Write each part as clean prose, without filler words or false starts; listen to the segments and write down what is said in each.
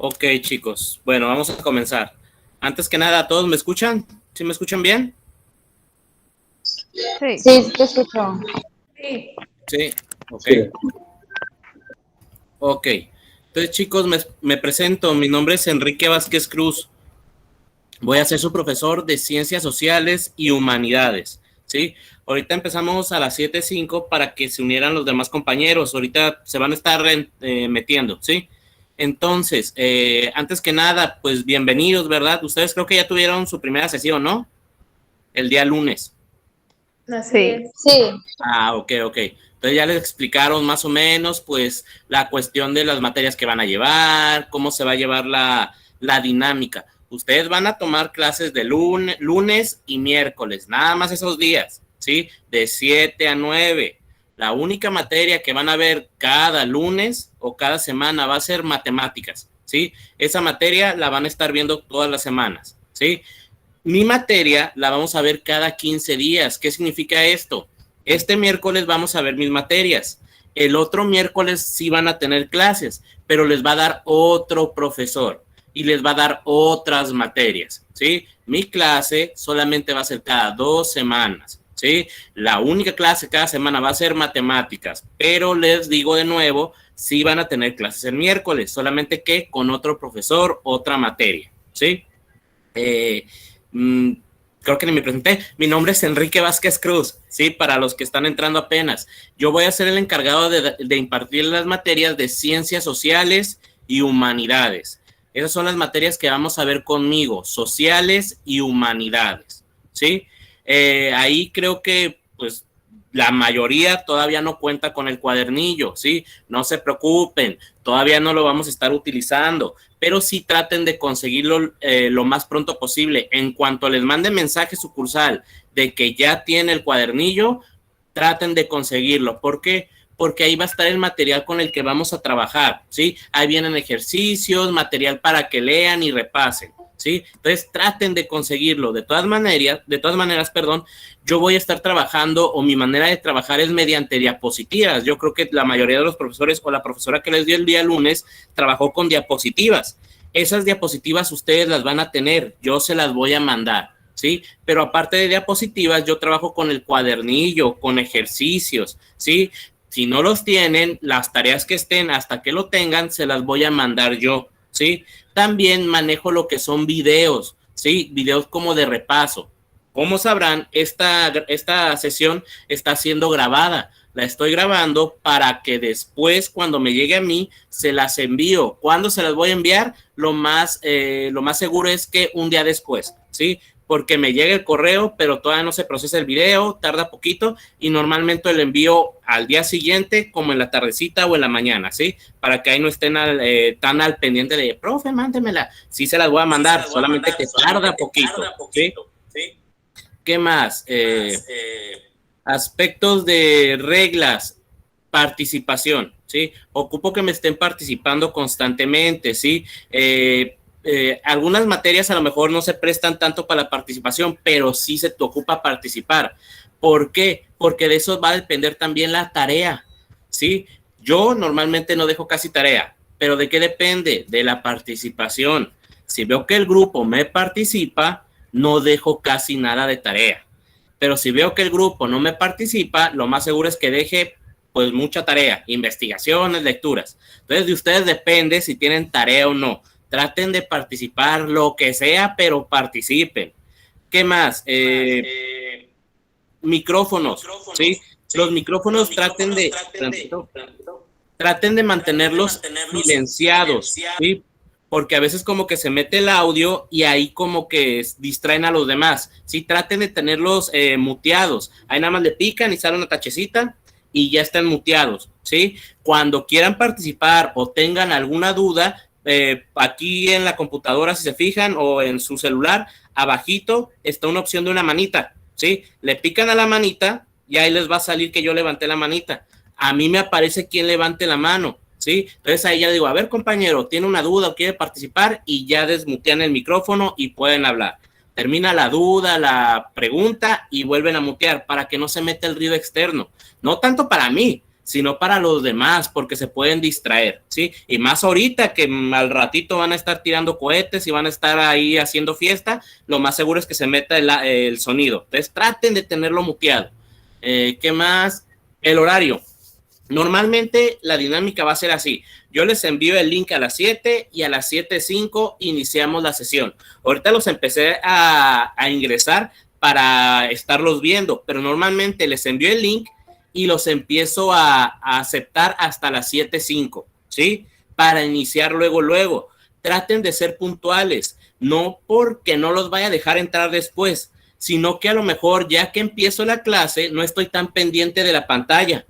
Ok, chicos. Bueno, vamos a comenzar. Antes que nada, ¿todos me escuchan? ¿Sí me escuchan bien? Sí. Sí, te escucho. Sí. Ok. Sí. Ok. Entonces, chicos, me presento. Mi nombre es Enrique Vázquez Cruz. Voy a ser su profesor de Ciencias Sociales y Humanidades. ¿Sí? Ahorita empezamos a las 7:05 para que se unieran los demás compañeros. Ahorita se van a estar metiendo, ¿sí? Entonces, antes que nada, pues bienvenidos, ¿verdad? Ustedes creo que ya tuvieron su primera sesión, ¿no? El día lunes. Sí. Sí, Ok. Entonces ya les explicaron más o menos, pues, la cuestión de las materias que van a llevar, cómo se va a llevar la dinámica. Ustedes van a tomar clases de lunes y miércoles, nada más esos días, ¿sí? De 7 a 9. La única materia que van a ver cada lunes o cada semana va a ser matemáticas, ¿sí? Esa materia la van a estar viendo todas las semanas, ¿sí? Mi materia la vamos a ver cada 15 días. ¿Qué significa esto? Este miércoles vamos a ver mis materias. El otro miércoles sí van a tener clases, pero les va a dar otro profesor y les va a dar otras materias, ¿sí? Mi clase solamente va a ser cada 2 semanas, ¿sí? La única clase cada semana va a ser matemáticas, pero les digo de nuevo, sí van a tener clases el miércoles, solamente que con otro profesor, otra materia, ¿sí? Creo que ni me presenté. Mi nombre es Enrique Vázquez Cruz, ¿sí? Para los que están entrando apenas. Yo voy a ser el encargado de impartir las materias de Ciencias Sociales y Humanidades. Esas son las materias que vamos a ver conmigo, Sociales y Humanidades, ¿sí? Ahí creo que, pues, la mayoría todavía no cuenta con el cuadernillo, ¿sí? No se preocupen, todavía no lo vamos a estar utilizando, pero sí traten de conseguirlo lo más pronto posible. En cuanto les mande mensaje sucursal de que ya tiene el cuadernillo, traten de conseguirlo. ¿Por qué? Porque ahí va a estar el material con el que vamos a trabajar, ¿sí? Ahí vienen ejercicios, material para que lean y repasen, ¿sí? Entonces traten de conseguirlo. De todas maneras, perdón, yo voy a estar trabajando, o mi manera de trabajar es mediante diapositivas. Yo creo que la mayoría de los profesores o la profesora que les dio el día lunes trabajó con diapositivas. Esas diapositivas ustedes las van a tener, yo se las voy a mandar, ¿sí? Pero aparte de diapositivas, yo trabajo con el cuadernillo, con ejercicios, ¿sí? Si no los tienen, las tareas que estén, hasta que lo tengan, se las voy a mandar yo, ¿sí? También manejo lo que son videos, ¿sí? Videos como de repaso. Como sabrán, esta sesión está siendo grabada. La estoy grabando para que después, cuando me llegue a mí, se las envío. ¿Cuándo se las voy a enviar? Lo más seguro es que un día después, ¿sí? Porque me llega el correo, pero todavía no se procesa el video, tarda poquito y normalmente lo envío al día siguiente, como en la tardecita o en la mañana, ¿sí? Para que ahí no estén tan al pendiente de, profe, mándemela. Sí se las voy a mandar, solamente que tarda poquito, ¿sí? ¿Qué más? Aspectos de reglas, participación, ¿sí? Ocupo que me estén participando constantemente, ¿sí? Algunas materias a lo mejor no se prestan tanto para la participación, pero sí se te ocupa participar. ¿Por qué? Porque de eso va a depender también la tarea, ¿sí? Yo normalmente no dejo casi tarea, pero ¿de qué depende? De la participación. Si veo que el grupo me participa, no dejo casi nada de tarea. Pero si veo que el grupo no me participa, lo más seguro es que deje pues mucha tarea, investigaciones, lecturas. Entonces de ustedes depende si tienen tarea o no. Traten de participar, lo que sea, pero participen. ¿Qué más? Micrófonos, ¿sí? Los micrófonos traten de mantenerlos silenciados, ¿sí? Porque a veces como que se mete el audio y ahí como que distraen a los demás, ¿sí? Traten de tenerlos muteados. Ahí nada más le pican y sale una tachecita y ya están muteados, ¿sí? Cuando quieran participar o tengan alguna duda, aquí en la computadora, si se fijan, o en su celular, abajito está una opción de una manita, ¿sí? Le pican a la manita y ahí les va a salir que yo levanté la manita. A mí me aparece quien levante la mano, ¿sí? Entonces ahí ya digo, a ver, compañero, ¿tiene una duda o quiere participar? Y ya desmutean el micrófono y pueden hablar. Termina la duda, la pregunta y vuelven a mutear para que no se meta el ruido externo. No tanto para mí, sino para los demás, porque se pueden distraer, ¿sí? Y más ahorita que al ratito van a estar tirando cohetes y van a estar ahí haciendo fiesta, lo más seguro es que se meta el sonido. Entonces traten de tenerlo muteado. ¿Qué más? El horario. Normalmente la dinámica va a ser así. Yo les envío el link a las 7 y a las 7:05 iniciamos la sesión. Ahorita los empecé a ingresar para estarlos viendo, pero normalmente les envío el link y los empiezo a aceptar hasta las 7:05, ¿sí? Para iniciar luego. Traten de ser puntuales, no porque no los vaya a dejar entrar después, sino que a lo mejor ya que empiezo la clase no estoy tan pendiente de la pantalla.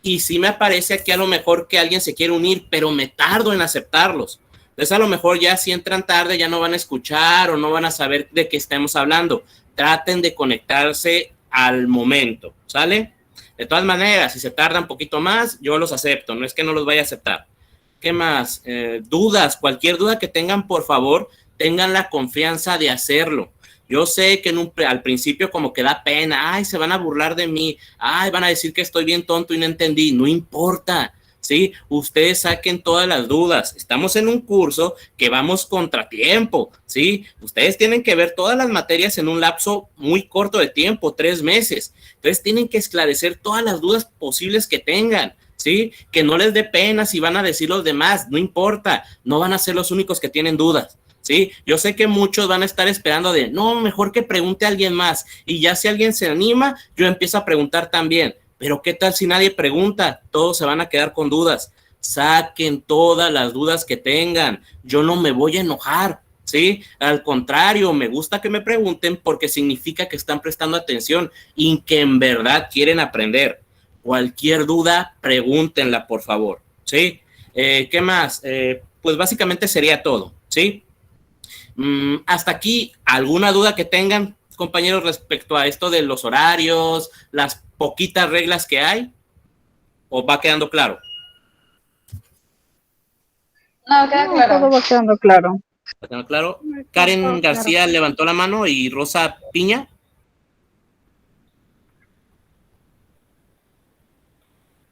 Y sí me aparece aquí a lo mejor que alguien se quiere unir, pero me tardo en aceptarlos. Entonces a lo mejor ya si entran tarde ya no van a escuchar o no van a saber de qué estamos hablando. Traten de conectarse al momento, ¿sale? De todas maneras, si se tarda un poquito más, yo los acepto, no es que no los vaya a aceptar. ¿Qué más? Dudas, cualquier duda que tengan, por favor, tengan la confianza de hacerlo. Yo sé que al principio como que da pena, ay, se van a burlar de mí, ay, van a decir que estoy bien tonto y no entendí, no importa, ¿sí? Ustedes saquen todas las dudas, estamos en un curso que vamos contratiempo, ¿sí? Ustedes tienen que ver todas las materias en un lapso muy corto de tiempo, 3 meses, entonces tienen que esclarecer todas las dudas posibles que tengan, ¿sí? Que no les dé pena si van a decir los demás, no importa, no van a ser los únicos que tienen dudas. Sí, yo sé que muchos van a estar esperando de, no, mejor que pregunte a alguien más, y ya si alguien se anima, yo empiezo a preguntar también, pero ¿qué tal si nadie pregunta? Todos se van a quedar con dudas. Saquen todas las dudas que tengan, yo no me voy a enojar, ¿sí? Al contrario, me gusta que me pregunten porque significa que están prestando atención y que en verdad quieren aprender. Cualquier duda, pregúntenla, por favor, ¿sí? ¿Qué más? Pues básicamente sería todo, ¿sí? Hasta aquí, ¿alguna duda que tengan, compañeros, respecto a esto de los horarios, las poquitas reglas que hay? ¿O va quedando claro? No, queda claro. Todo va quedando claro. ¿Va quedando claro? Karen García levantó la mano y Rosa Piña.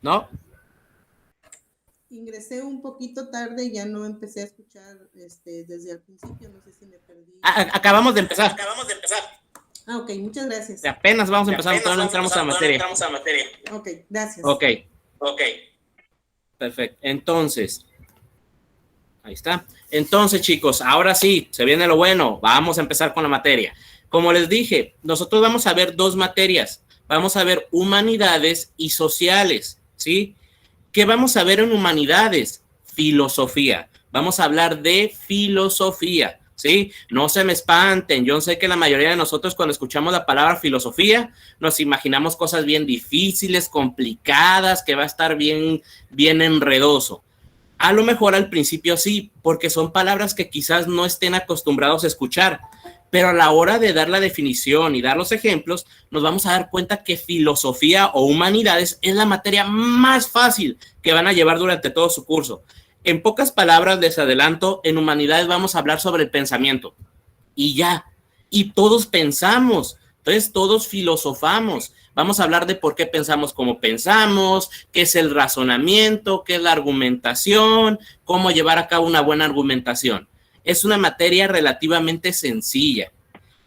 ¿No? Ingresé un poquito tarde y ya no empecé a escuchar desde el principio, no sé si me perdí. Acabamos de empezar. Ah, ok, muchas gracias. Apenas vamos a empezar, todavía no entramos a la materia. Ok, gracias. Ok. Perfecto. Entonces, ahí está. Entonces, chicos, ahora sí, se viene lo bueno. Vamos a empezar con la materia. Como les dije, nosotros vamos a ver 2 materias. Vamos a ver humanidades y sociales, ¿sí? ¿Qué vamos a ver en humanidades? Filosofía. Vamos a hablar de filosofía, ¿sí? No se me espanten. Yo sé que la mayoría de nosotros cuando escuchamos la palabra filosofía nos imaginamos cosas bien difíciles, complicadas, que va a estar bien enredoso. A lo mejor al principio sí, porque son palabras que quizás no estén acostumbrados a escuchar, pero a la hora de dar la definición y dar los ejemplos, nos vamos a dar cuenta que filosofía o humanidades es la materia más fácil que van a llevar durante todo su curso. En pocas palabras, les adelanto, en humanidades vamos a hablar sobre el pensamiento. Y ya, y todos pensamos, entonces todos filosofamos. Vamos a hablar de por qué pensamos como pensamos, qué es el razonamiento, qué es la argumentación, cómo llevar a cabo una buena argumentación. Es una materia relativamente sencilla.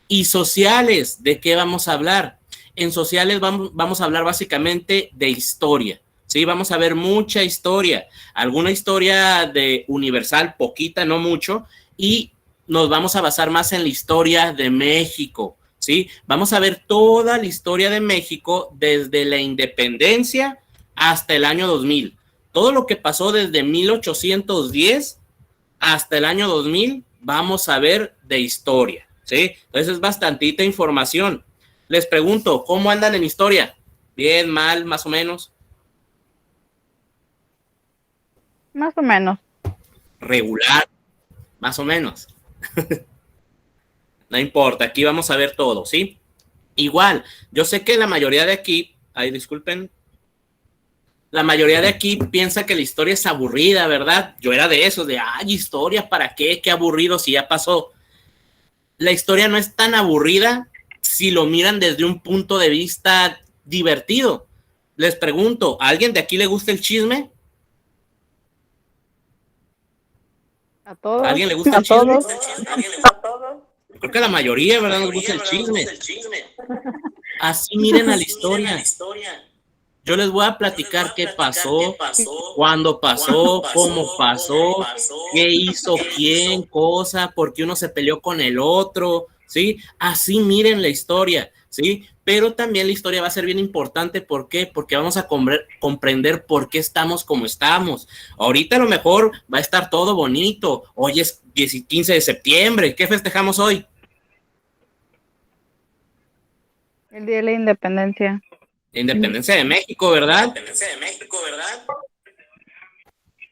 Y sociales, ¿de qué vamos a hablar? En sociales vamos a hablar básicamente de historia, ¿sí? Vamos a ver mucha historia, alguna historia de universal, poquita, no mucho, y nos vamos a basar más en la historia de México, ¿sí? Vamos a ver toda la historia de México desde la independencia hasta el año 2000. Todo lo que pasó desde 1810 hasta el año 2000 vamos a ver de historia, ¿sí? Entonces es bastantita información. Les pregunto, ¿cómo andan en historia? ¿Bien, mal, más o menos? Más o menos. Regular, más o menos. No importa, aquí vamos a ver todo, ¿sí? Igual, yo sé que la mayoría de aquí, disculpen, la mayoría de aquí piensa que la historia es aburrida, ¿verdad? Yo era de esos, historia, ¿para qué? Qué aburrido si ya pasó. La historia no es tan aburrida si lo miran desde un punto de vista divertido. les pregunto, ¿a alguien de aquí le gusta el chisme? A todos. ¿A alguien le gusta A el chisme? todos. Creo que a la mayoría, ¿verdad? Nos gusta el chisme. Así miren a la historia. Yo les voy a platicar qué pasó, cuándo pasó, cómo pasó, qué hizo quién, cosa, por qué uno se peleó con el otro, ¿sí? Así miren la historia, ¿sí? Pero también la historia va a ser bien importante, ¿por qué? Porque vamos a comprender por qué estamos como estamos. Ahorita a lo mejor va a estar todo bonito. Hoy es 15 de septiembre, ¿qué festejamos hoy? El Día de la Independencia. Independencia de México, ¿verdad?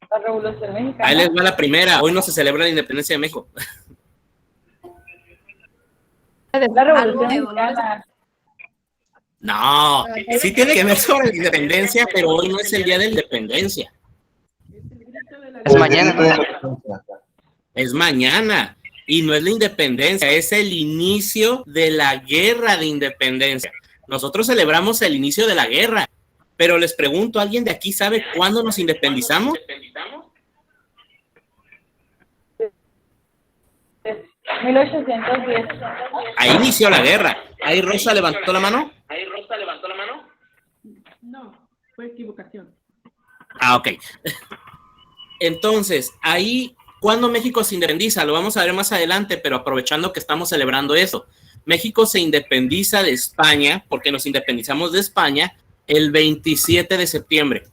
La Revolución Mexicana. Ahí les va la primera. Hoy no se celebra la Independencia de México. La Revolución Mexicana. No, sí tiene que ver sobre la independencia, pero hoy no es el día de la independencia. Es mañana. Es mañana. Y no es la independencia, es el inicio de la guerra de independencia. Nosotros celebramos el inicio de la guerra, pero les pregunto, ¿alguien de aquí sabe cuándo nos independizamos? 1810. Ahí inició la guerra. Ahí Rosa levantó la mano. No, fue equivocación. Ah, ok. Entonces, ahí, ¿cuándo México se independiza? Lo vamos a ver más adelante, pero aprovechando que estamos celebrando eso. México se independiza de España, porque nos independizamos de España, el 27 de septiembre.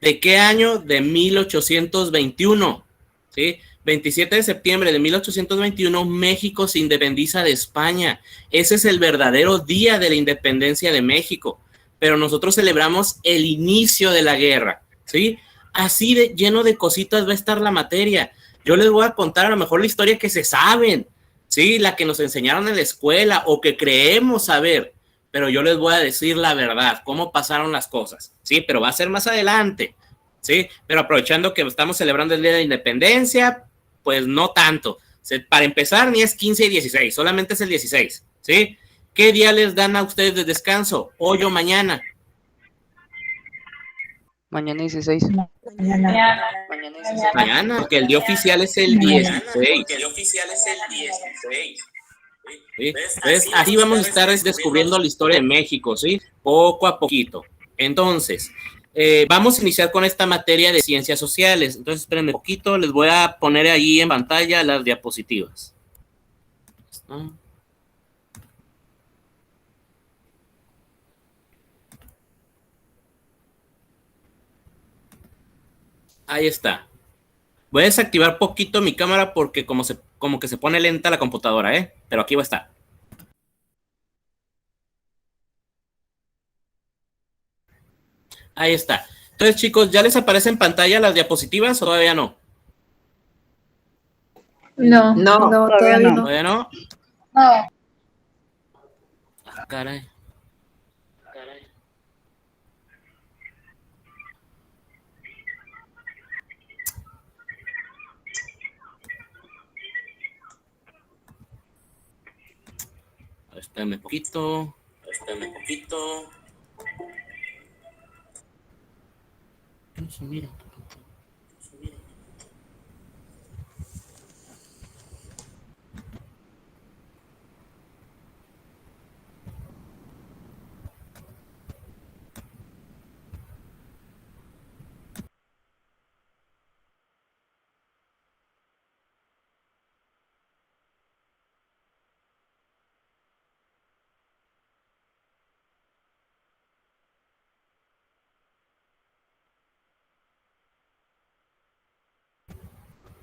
¿De qué año? De 1821. ¿Sí? 27 de septiembre de 1821, México se independiza de España. Ese es el verdadero día de la independencia de México. Pero nosotros celebramos el inicio de la guerra, ¿sí? Así de lleno de cositas va a estar la materia. Yo les voy a contar a lo mejor la historia que se saben, ¿sí? La que nos enseñaron en la escuela o que creemos saber, pero yo les voy a decir la verdad, cómo pasaron las cosas, ¿sí? Pero va a ser más adelante, ¿sí? Pero aprovechando que estamos celebrando el Día de la Independencia, pues no tanto. Para empezar, ni es 15 y 16, solamente es el 16, ¿sí? ¿Qué día les dan a ustedes de descanso? ¿Hoy o mañana? Mañana 16. Mañana, porque el día oficial es el 16. ¿Sí? Entonces, así vamos a estar descubriendo la historia de México, ¿sí? Poco a poquito. Entonces, vamos a iniciar con esta materia de ciencias sociales. Entonces, espérenme un poquito, les voy a poner ahí en pantalla las diapositivas. Ahí está. Voy a desactivar poquito mi cámara porque como que se pone lenta la computadora, ¿eh? Pero aquí va a estar. Ahí está. Entonces, chicos, ¿ya les aparece en pantalla las diapositivas o todavía no? No, Todavía no. ¿Todavía no? No. Ah, caray. Espérame poquito. No se mira.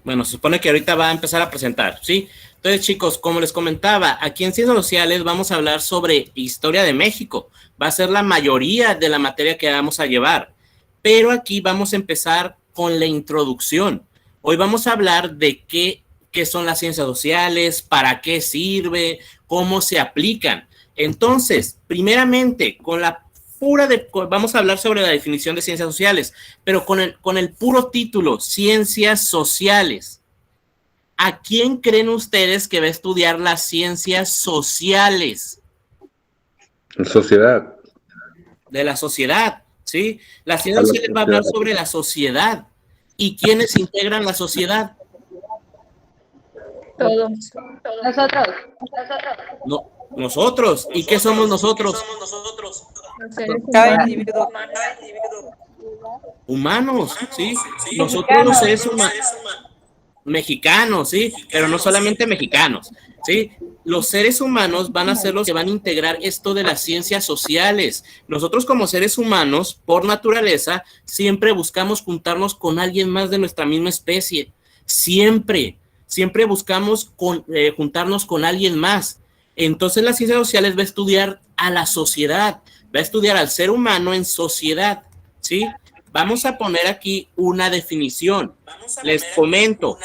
Bueno, se supone que ahorita va a empezar a presentar, ¿sí? Entonces, chicos, como les comentaba, aquí en Ciencias Sociales vamos a hablar sobre historia de México. Va a ser la mayoría de la materia que vamos a llevar. Pero aquí vamos a empezar con la introducción. Hoy vamos a hablar de qué son las ciencias sociales, para qué sirve, cómo se aplican. Entonces, primeramente, vamos a hablar sobre la definición de ciencias sociales, pero con el puro título, ciencias sociales. ¿A quién creen ustedes que va a estudiar las ciencias sociales? Sociedad. de la sociedad, ¿sí? La ciencia social va a hablar sobre la sociedad. ¿Y quiénes integran la sociedad? Todos. Nosotros. No, nosotros. ¿Y qué somos nosotros? Los seres Cada humanos. individuo. Humanos, ¿sí? Nosotros los seres humanos. Mexicanos, sí, pero no solamente mexicanos, sí. Los seres humanos van a ser los que van a integrar esto de las ciencias sociales. Nosotros como seres humanos, por naturaleza, siempre buscamos juntarnos con alguien más de nuestra misma especie. Siempre buscamos juntarnos con alguien más. Entonces las ciencias sociales va a estudiar a la sociedad, va a estudiar al ser humano en sociedad, ¿sí? Vamos a poner aquí una definición. Les comento,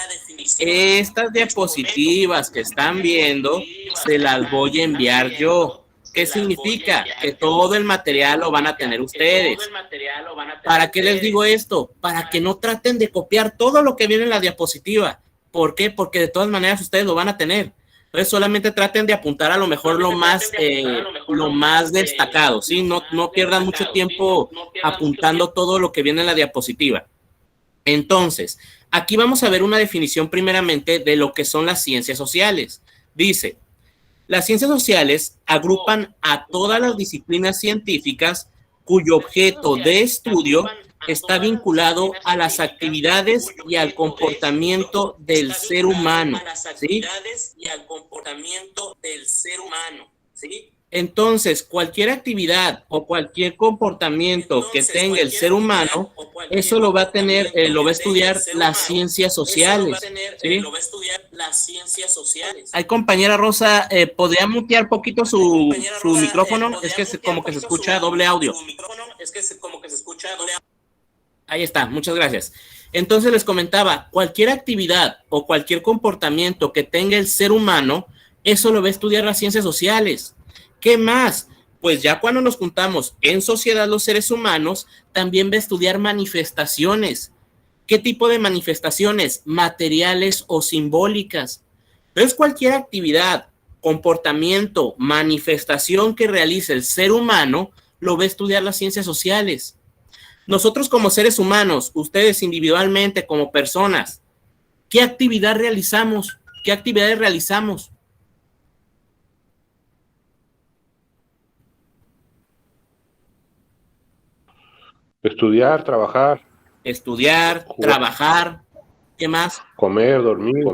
estas diapositivas que están viendo, se las voy a enviar yo. ¿Qué significa? Que todo el material lo van a tener ustedes. ¿Para qué les digo esto? Para que no traten de copiar todo lo que viene en la diapositiva. ¿Por qué? Porque de todas maneras ustedes lo van a tener. Entonces solamente traten de apuntar a lo mejor lo más destacado, ¿sí? No pierdan mucho tiempo apuntando todo lo que viene en la diapositiva. Entonces, aquí vamos a ver una definición primeramente de lo que son las ciencias sociales. Dice, las ciencias sociales agrupan a todas las disciplinas científicas cuyo objeto de estudio está vinculado a las actividades y al comportamiento del ser humano, ¿sí? Entonces, cualquier actividad o cualquier comportamiento que tenga el ser humano, eso lo va a tener, lo va a estudiar las ciencias sociales, ¿sí? Ay, compañera Rosa, ¿podría mutear poquito su micrófono? Es que como que se escucha doble audio. Ahí está, muchas gracias. Entonces les comentaba, cualquier actividad o cualquier comportamiento que tenga el ser humano, eso lo va a estudiar las ciencias sociales. ¿Qué más? Pues ya cuando nos juntamos en sociedad los seres humanos, también va a estudiar manifestaciones. ¿Qué tipo de manifestaciones? Materiales o simbólicas. Entonces cualquier actividad, comportamiento, manifestación que realice el ser humano, lo va a estudiar las ciencias sociales. Nosotros como seres humanos, ustedes individualmente como personas, ¿qué actividad realizamos? ¿Qué actividades realizamos? Estudiar, trabajar. Estudiar, trabajar, ¿qué más? Comer, dormir.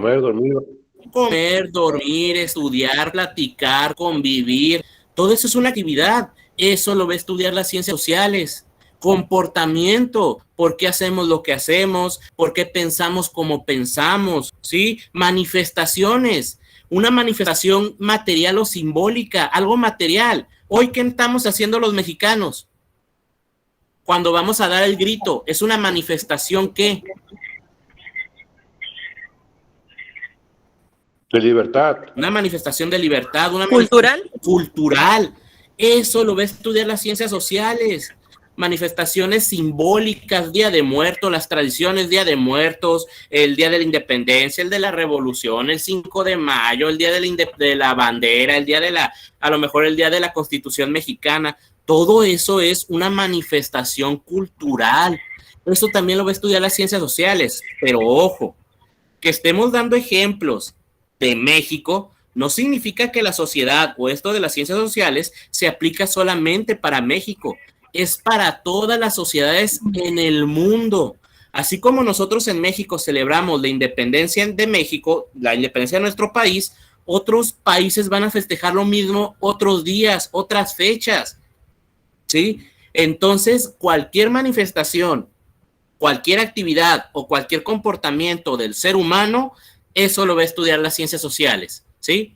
Comer, dormir, estudiar, platicar, convivir, todo eso es una actividad. Eso lo va a estudiar las ciencias sociales. Comportamiento, ¿por qué hacemos lo que hacemos? ¿Por qué pensamos como pensamos? ¿Sí? Manifestaciones, una manifestación material o simbólica, algo material. Hoy, ¿qué estamos haciendo los mexicanos? Cuando vamos a dar el grito, es una manifestación ¿qué? De libertad. Una manifestación de libertad. Una ¿Cultural? Cultural. Eso lo va a estudiar las ciencias sociales. Manifestaciones simbólicas, Día de Muertos, las tradiciones, Día de Muertos, el Día de la Independencia, el de la Revolución, el 5 de mayo, el Día de la Bandera, el Día de a lo mejor el Día de la Constitución Mexicana. Todo eso es una manifestación cultural. Eso también lo va a estudiar las ciencias sociales. Pero ojo, que estemos dando ejemplos de México no significa que la sociedad o esto de las ciencias sociales se aplica solamente para México. Es para todas las sociedades en el mundo. Así como nosotros en México celebramos la independencia de México, la independencia de nuestro país, otros países van a festejar lo mismo otros días, otras fechas, ¿sí? Entonces, cualquier manifestación, cualquier actividad o cualquier comportamiento del ser humano, eso lo va a estudiar las ciencias sociales, ¿sí?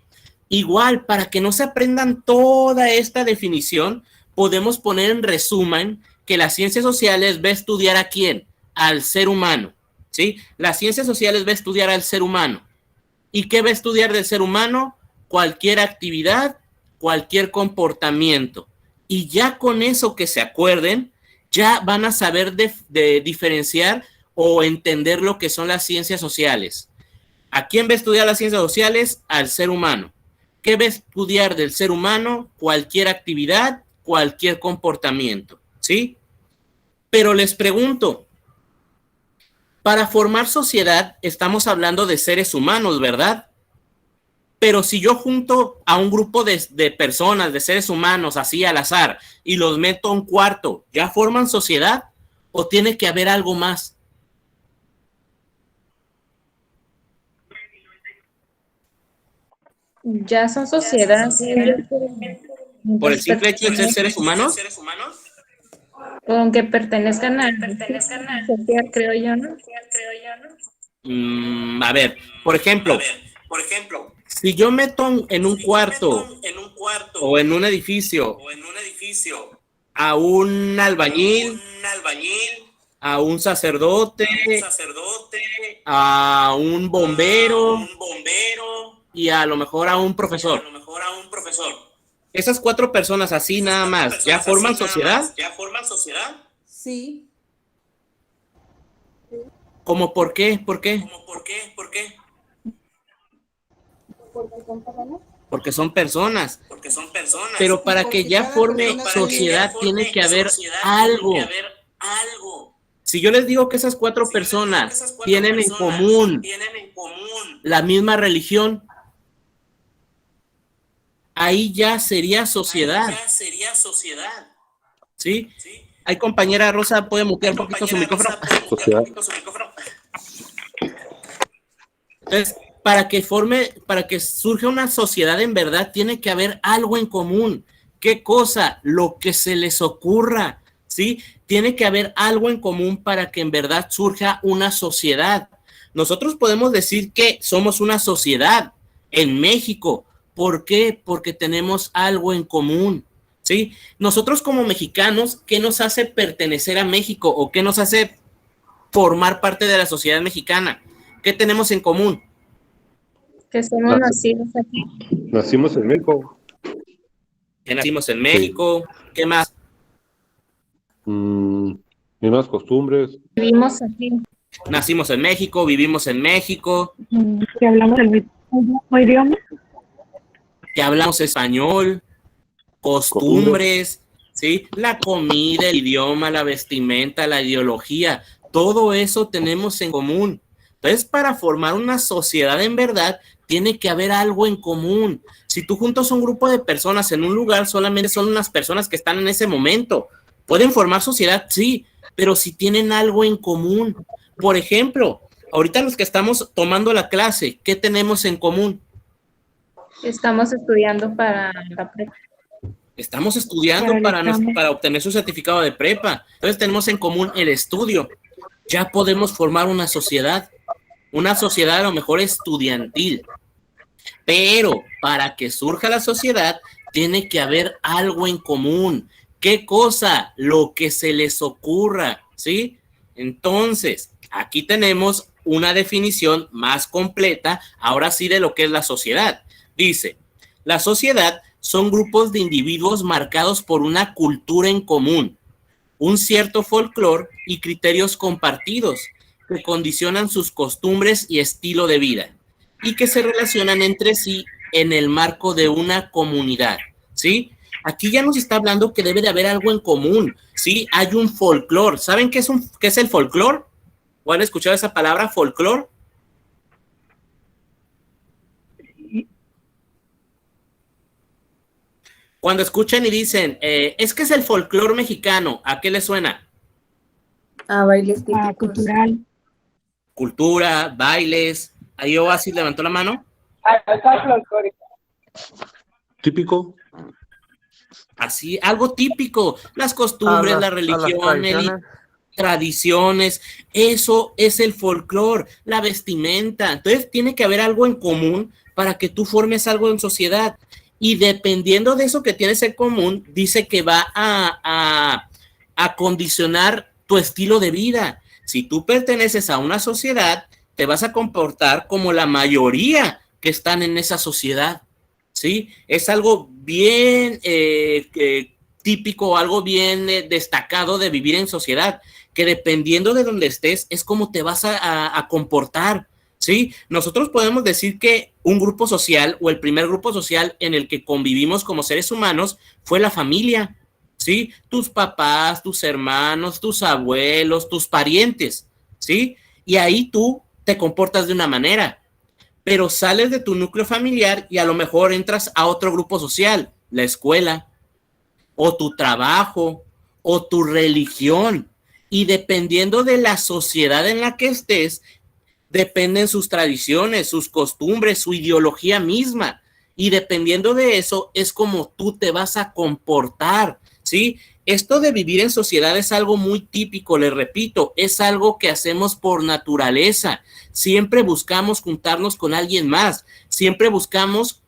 Igual, para que no se aprendan toda esta definición, podemos poner en resumen que las ciencias sociales va a estudiar ¿a quién? Al ser humano, ¿sí? Las ciencias sociales va a estudiar al ser humano. ¿Y qué va a estudiar del ser humano? Cualquier actividad, cualquier comportamiento. Y ya con eso que se acuerden, ya van a saber de diferenciar o entender lo que son las ciencias sociales. ¿A quién va a estudiar las ciencias sociales? Al ser humano. ¿Qué va a estudiar del ser humano? Cualquier actividad, cualquier comportamiento, ¿sí? Pero les pregunto, para formar sociedad estamos hablando de seres humanos, ¿verdad? Pero si yo junto a un grupo de personas, de seres humanos, así al azar, y los meto a un cuarto, ¿ya forman sociedad? ¿O tiene que haber algo más? Ya son sociedades. ¿Por el simple hecho de ser seres humanos? Con que pertenezcan a social, creo yo, ¿no? A ver, por ejemplo, si yo meto en un cuarto o en un edificio a un albañil, a un sacerdote, a un bombero y a lo mejor a un profesor. Esas 4 personas así nada más, ¿ya forman sociedad? Sí, ¿Cómo por qué? ¿Por qué? Porque son personas. Pero para que ya forme sociedad tiene que haber algo. Si yo les digo que esas 4 personas tienen en común la misma religión, ahí ya sería sociedad. ¿Sí? Hay compañera Rosa, ¿puede mutear un poquito su micrófono? Sociedad. Entonces, para que surja una sociedad en verdad, tiene que haber algo en común. ¿Qué cosa? Lo que se les ocurra, ¿sí? Tiene que haber algo en común para que en verdad surja una sociedad. Nosotros podemos decir que somos una sociedad en México. ¿Por qué? Porque tenemos algo en común, ¿sí? Nosotros como mexicanos, ¿qué nos hace pertenecer a México o qué nos hace formar parte de la sociedad mexicana? ¿Qué tenemos en común? Que somos nacidos aquí. Nacimos en México. Que nacimos en México. Sí. ¿Qué más? Mismas costumbres. Vivimos aquí. Nacimos en México, vivimos en México. Que hablamos el mismo idioma. Que hablamos español, costumbres, ¿sí? La comida, el idioma, la vestimenta, la ideología, todo eso tenemos en común. Entonces, para formar una sociedad en verdad, tiene que haber algo en común. Si tú juntas un grupo de personas en un lugar, solamente son unas personas que están en ese momento. Pueden formar sociedad, sí, pero si tienen algo en común. Por ejemplo, ahorita los que estamos tomando la clase, ¿qué tenemos en común? Estamos estudiando para la prepa. Estamos estudiando para obtener su certificado de prepa. Entonces tenemos en común el estudio. Ya podemos formar una sociedad a lo mejor estudiantil. Pero para que surja la sociedad, tiene que haber algo en común. ¿Qué cosa? Lo que se les ocurra, ¿sí? Entonces, aquí tenemos una definición más completa, ahora sí, de lo que es la sociedad. Dice, la sociedad son grupos de individuos marcados por una cultura en común, un cierto folclore y criterios compartidos que condicionan sus costumbres y estilo de vida y que se relacionan entre sí en el marco de una comunidad, ¿sí? Aquí ya nos está hablando que debe de haber algo en común, ¿sí? Hay un folclore. ¿Saben qué es el folclore? ¿O han escuchado esa palabra, folclore? Cuando escuchan y dicen, es que es el folclore mexicano, ¿a qué les suena? A bailes típicos. Cultural. Cultura, bailes. Ahí Oasis levantó la mano. Típico. Así, algo típico. Las costumbres, la religión, tradiciones. Eso es el folclore, la vestimenta. Entonces tiene que haber algo en común para que tú formes algo en sociedad. Y dependiendo de eso que tienes en común, dice que va a condicionar tu estilo de vida. Si tú perteneces a una sociedad, te vas a comportar como la mayoría que están en esa sociedad, ¿sí? Es algo bien típico, algo bien destacado de vivir en sociedad, que dependiendo de donde estés, es como te vas a comportar, ¿sí? Nosotros podemos decir que un grupo social o el primer grupo social en el que convivimos como seres humanos fue la familia, ¿sí? Tus papás, tus hermanos, tus abuelos, tus parientes, ¿sí? Y ahí tú te comportas de una manera, pero sales de tu núcleo familiar y a lo mejor entras a otro grupo social, la escuela, o tu trabajo, o tu religión, y dependiendo de la sociedad en la que estés, dependen sus tradiciones, sus costumbres, su ideología misma, y dependiendo de eso es como tú te vas a comportar, ¿sí? Esto de vivir en sociedad es algo muy típico, les repito, es algo que hacemos por naturaleza. Siempre buscamos juntarnos con alguien más, siempre buscamos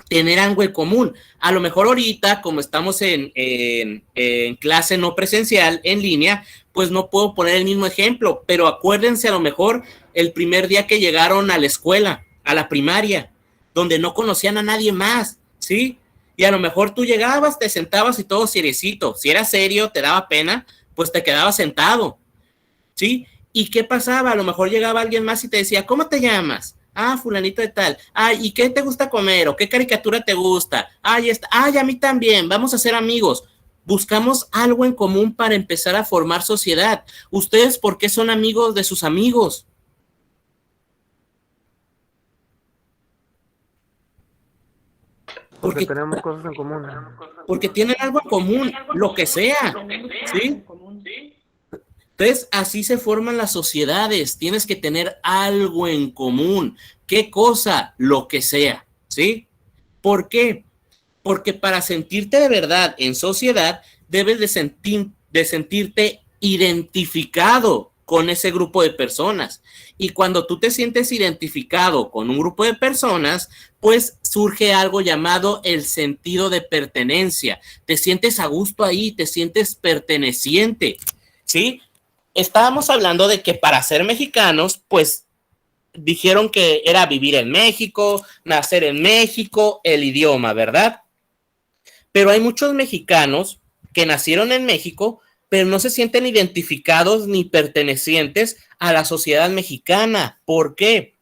tener algo en común. A lo mejor ahorita, como estamos en clase no presencial, en línea, pues no puedo poner el mismo ejemplo, pero acuérdense a lo mejor el primer día que llegaron a la escuela, a la primaria, donde no conocían a nadie más, ¿sí? Y a lo mejor tú llegabas, te sentabas y todo seriecito. Si era serio, te daba pena, pues te quedabas sentado, ¿sí? ¿Y qué pasaba? A lo mejor llegaba alguien más y te decía, ¿cómo te llamas? Ah, fulanito de tal. Ah, ¿y qué te gusta comer? ¿O qué caricatura te gusta? Ah, ya está. Ah, y a mí también. Vamos a ser amigos. Buscamos algo en común para empezar a formar sociedad. ¿Ustedes por qué son amigos de sus amigos? Porque tenemos cosas en común. Porque tienen algo en común, lo que sea, ¿sí? Entonces, así se forman las sociedades. Tienes que tener algo en común. ¿Qué cosa? Lo que sea, ¿sí? ¿Por qué? Porque para sentirte de verdad en sociedad, debes de sentirte identificado con ese grupo de personas. Y cuando tú te sientes identificado con un grupo de personas, pues surge algo llamado el sentido de pertenencia. Te sientes a gusto ahí, te sientes perteneciente, ¿sí? Estábamos hablando de que para ser mexicanos, pues dijeron que era vivir en México, nacer en México, el idioma, ¿verdad? Pero hay muchos mexicanos que nacieron en México, pero no se sienten identificados ni pertenecientes a la sociedad mexicana. ¿Por qué?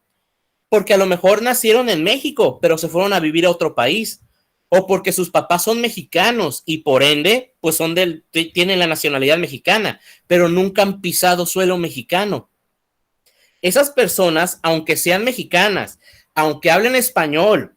Porque a lo mejor nacieron en México, pero se fueron a vivir a otro país. O porque sus papás son mexicanos y por ende, pues tienen la nacionalidad mexicana, pero nunca han pisado suelo mexicano. Esas personas, aunque sean mexicanas, aunque hablen español,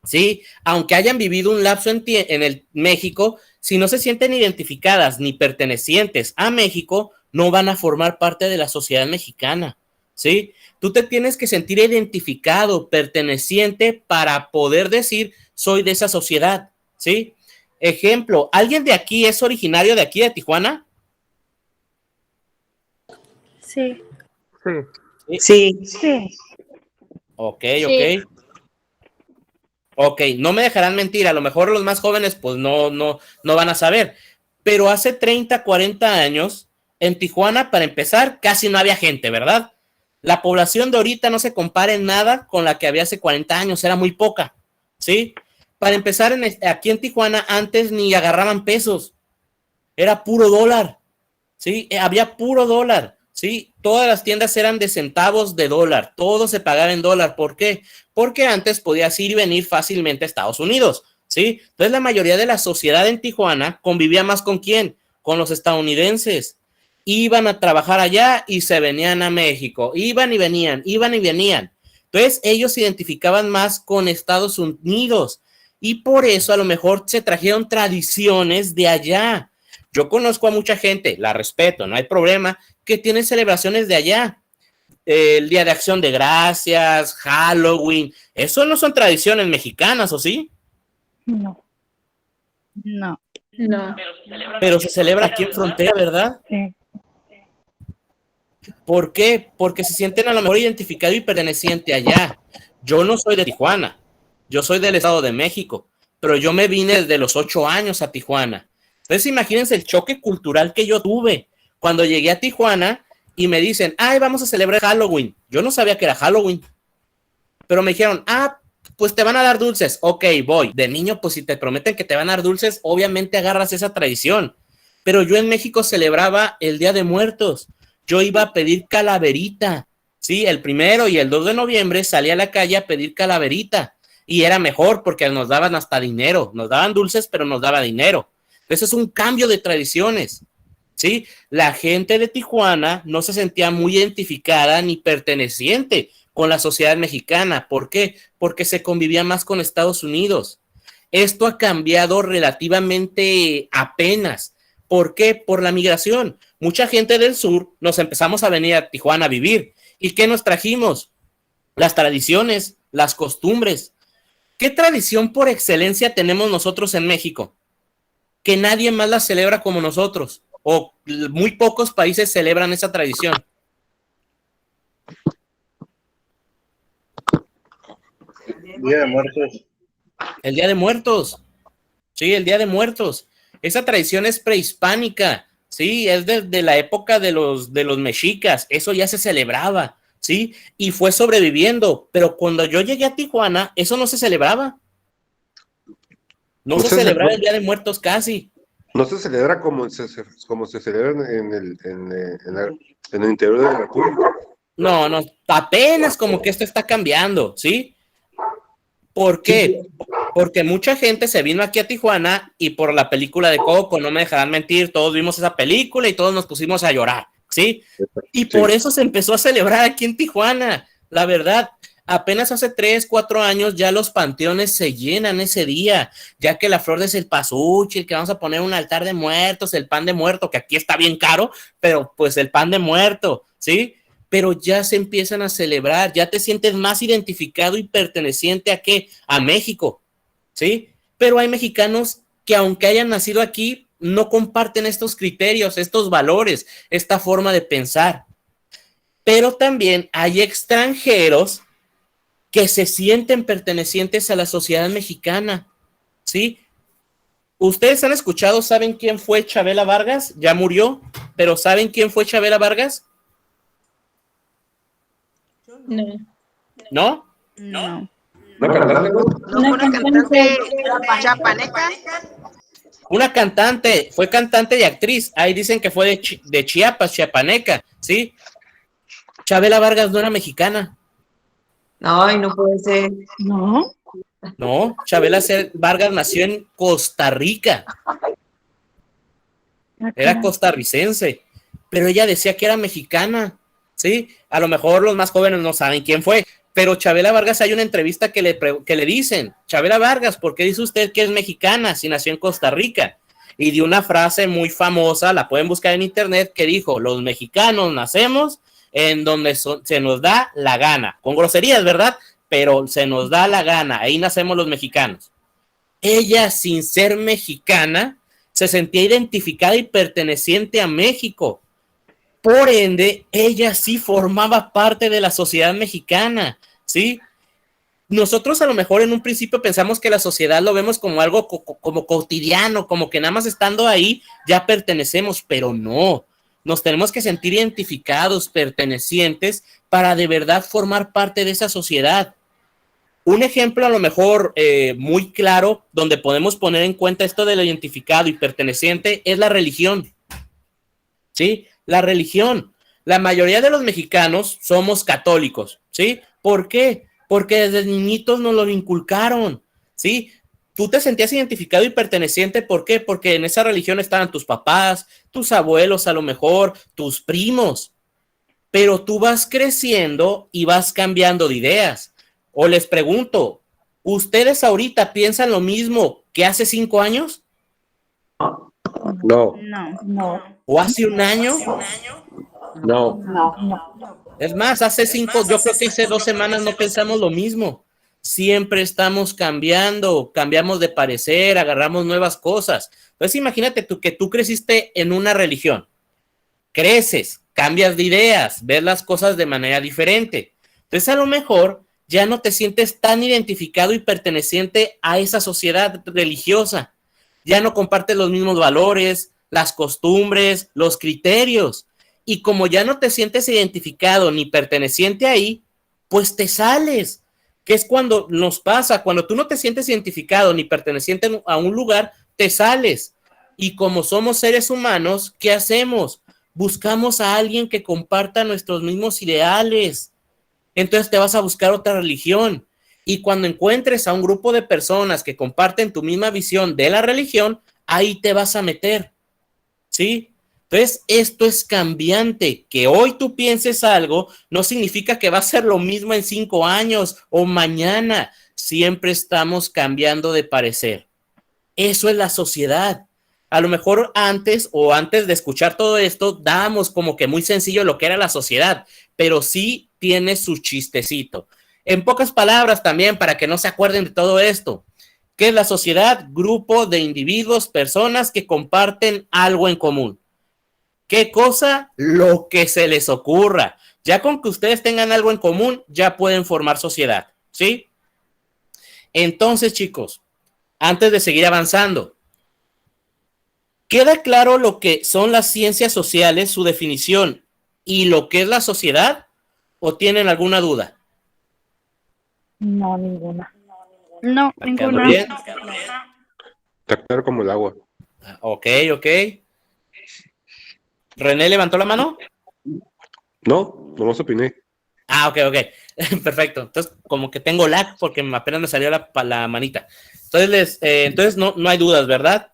¿sí? Aunque hayan vivido un lapso en el México, si no se sienten identificadas ni pertenecientes a México, no van a formar parte de la sociedad mexicana, ¿sí? Tú te tienes que sentir identificado, perteneciente para poder decir, soy de esa sociedad, ¿sí? Ejemplo, ¿alguien de aquí es originario de aquí, de Tijuana? Sí. Sí. Sí. Ok. Sí. No me dejarán mentir, a lo mejor los más jóvenes pues no van a saber, pero hace 30, 40 años, en Tijuana, para empezar, casi no había gente, ¿verdad? La población de ahorita no se compara en nada con la que había hace 40 años, era muy poca, ¿sí? Para empezar, aquí en Tijuana antes ni agarraban pesos, era puro dólar, ¿sí? Había puro dólar, ¿sí? Todas las tiendas eran de centavos de dólar, todo se pagaba en dólar. ¿Por qué? Porque antes podías ir y venir fácilmente a Estados Unidos, ¿sí? Entonces la mayoría de la sociedad en Tijuana convivía más ¿con quién? Con los estadounidenses. Iban a trabajar allá y se venían a México, iban y venían. Entonces ellos se identificaban más con Estados Unidos y por eso a lo mejor se trajeron tradiciones de allá. Yo conozco a mucha gente, la respeto, no hay problema, que tiene celebraciones de allá. El Día de Acción de Gracias, Halloween, eso no son tradiciones mexicanas, ¿o sí? No. No. Pero se celebra aquí en frontera, ¿verdad? Sí. ¿Por qué? Porque se sienten a lo mejor identificados y pertenecientes allá. Yo no soy de Tijuana, yo soy del Estado de México, pero yo me vine desde los 8 años a Tijuana. Entonces imagínense el choque cultural que yo tuve cuando llegué a Tijuana y me dicen, ay, vamos a celebrar Halloween. Yo no sabía que era Halloween, pero me dijeron, pues te van a dar dulces. Ok, voy. De niño, pues si te prometen que te van a dar dulces, obviamente agarras esa tradición. Pero yo en México celebraba el Día de Muertos. Yo iba a pedir calaverita, ¿sí? El 1 y el 2 de noviembre salí a la calle a pedir calaverita. Y era mejor porque nos daban hasta dinero. Nos daban dulces, pero nos daba dinero. Eso es un cambio de tradiciones, ¿sí? La gente de Tijuana no se sentía muy identificada ni perteneciente con la sociedad mexicana. ¿Por qué? Porque se convivía más con Estados Unidos. Esto ha cambiado relativamente apenas. ¿Por qué? Por la migración. Mucha gente del sur nos empezamos a venir a Tijuana a vivir. ¿Y qué nos trajimos? Las tradiciones, las costumbres. ¿Qué tradición por excelencia tenemos nosotros en México? Que nadie más la celebra como nosotros, o muy pocos países celebran esa tradición. Día de Muertos. El Día de Muertos. Sí, el Día de Muertos. Esa tradición es prehispánica, sí, es de la época de los mexicas. Eso ya se celebraba, sí, y fue sobreviviendo. Pero cuando yo llegué a Tijuana, eso no se celebraba. No se celebraba el Día de Muertos casi. No se celebra como se celebra en el interior de la República. No, apenas como que esto está cambiando, ¿sí? ¿Por qué? Porque mucha gente se vino aquí a Tijuana y por la película de Coco, no me dejarán mentir, todos vimos esa película y todos nos pusimos a llorar, ¿sí? Y por eso se empezó a celebrar aquí en Tijuana, la verdad. Apenas hace 3, 4 años ya los panteones se llenan ese día, ya que la flor de cempasúchil, que vamos a poner un altar de muertos, el pan de muerto, que aquí está bien caro, pero pues el pan de muerto, ¿sí? Pero ya se empiezan a celebrar, ya te sientes más identificado y perteneciente a ¿qué? A México, ¿sí? Pero hay mexicanos que aunque hayan nacido aquí, no comparten estos criterios, estos valores, esta forma de pensar. Pero también hay extranjeros que se sienten pertenecientes a la sociedad mexicana, ¿sí? ¿Ustedes han escuchado, saben quién fue Chabela Vargas? Ya murió, pero ¿saben quién fue Chabela Vargas? No. ¿No? No. Una cantante chapaneca. Una cantante, fue cantante y actriz. Ahí dicen que fue de Chiapas, chiapaneca, ¿sí? Chabela Vargas no era mexicana. Ay, no puede ser. No. No, Chabela Vargas nació en Costa Rica. Era costarricense, pero ella decía que era mexicana, ¿sí? A lo mejor los más jóvenes no saben quién fue, pero Chabela Vargas, hay una entrevista que le dicen, Chabela Vargas, ¿por qué dice usted que es mexicana si nació en Costa Rica? Y dio una frase muy famosa, la pueden buscar en internet, que dijo, los mexicanos nacemos en donde se nos da la gana, con groserías, ¿verdad? Pero se nos da la gana, ahí nacemos los mexicanos. Ella, sin ser mexicana, se sentía identificada y perteneciente a México. Por ende, ella sí formaba parte de la sociedad mexicana, ¿sí? Nosotros a lo mejor en un principio pensamos que la sociedad lo vemos como algo como cotidiano, como que nada más estando ahí ya pertenecemos, pero no. Nos tenemos que sentir identificados, pertenecientes, para de verdad formar parte de esa sociedad. Un ejemplo a lo mejor muy claro, donde podemos poner en cuenta esto de lo identificado y perteneciente, es la religión. ¿Sí? La religión. La mayoría de los mexicanos somos católicos, ¿sí? ¿Por qué? Porque desde niñitos nos lo inculcaron, ¿sí? Tú te sentías identificado y perteneciente, ¿por qué? Porque en esa religión estaban tus papás, tus abuelos a lo mejor, tus primos, pero tú vas creciendo y vas cambiando de ideas. O les pregunto, ¿ustedes ahorita piensan lo mismo que hace 5 años? No. No. ¿O hace un año? No. Es más, yo creo que hace 2 semanas no pensamos lo mismo. Siempre estamos cambiando, cambiamos de parecer, agarramos nuevas cosas. Entonces imagínate que tú creciste en una religión, creces, cambias de ideas, ves las cosas de manera diferente. Entonces a lo mejor ya no te sientes tan identificado y perteneciente a esa sociedad religiosa. Ya no compartes los mismos valores, las costumbres, los criterios. Y como ya no te sientes identificado ni perteneciente ahí, pues te sales. Que es cuando nos pasa, cuando tú no te sientes identificado ni perteneciente a un lugar, te sales. Y como somos seres humanos, ¿qué hacemos? Buscamos a alguien que comparta nuestros mismos ideales. Entonces te vas a buscar otra religión. Y cuando encuentres a un grupo de personas que comparten tu misma visión de la religión, ahí te vas a meter, ¿sí? Entonces, esto es cambiante. Que hoy tú pienses algo no significa que va a ser lo mismo en 5 años o mañana. Siempre estamos cambiando de parecer. Eso es la sociedad. A lo mejor antes de escuchar todo esto, dábamos como que muy sencillo lo que era la sociedad, pero sí tiene su chistecito. En pocas palabras también, para que no se acuerden de todo esto, ¿qué es la sociedad? Grupo de individuos, personas que comparten algo en común. ¿Qué cosa? Lo que se les ocurra. Ya con que ustedes tengan algo en común, ya pueden formar sociedad, ¿sí? Entonces, chicos, antes de seguir avanzando, ¿queda claro lo que son las ciencias sociales, su definición, y lo que es la sociedad? ¿O tienen alguna duda? No, ninguna. No, ninguna. ¿Bien? Está claro como el agua. Ok. ¿René levantó la mano? No, nomás opiné. Ok. Perfecto. Entonces, como que tengo lag porque apenas me salió la manita. Entonces no hay dudas, ¿verdad?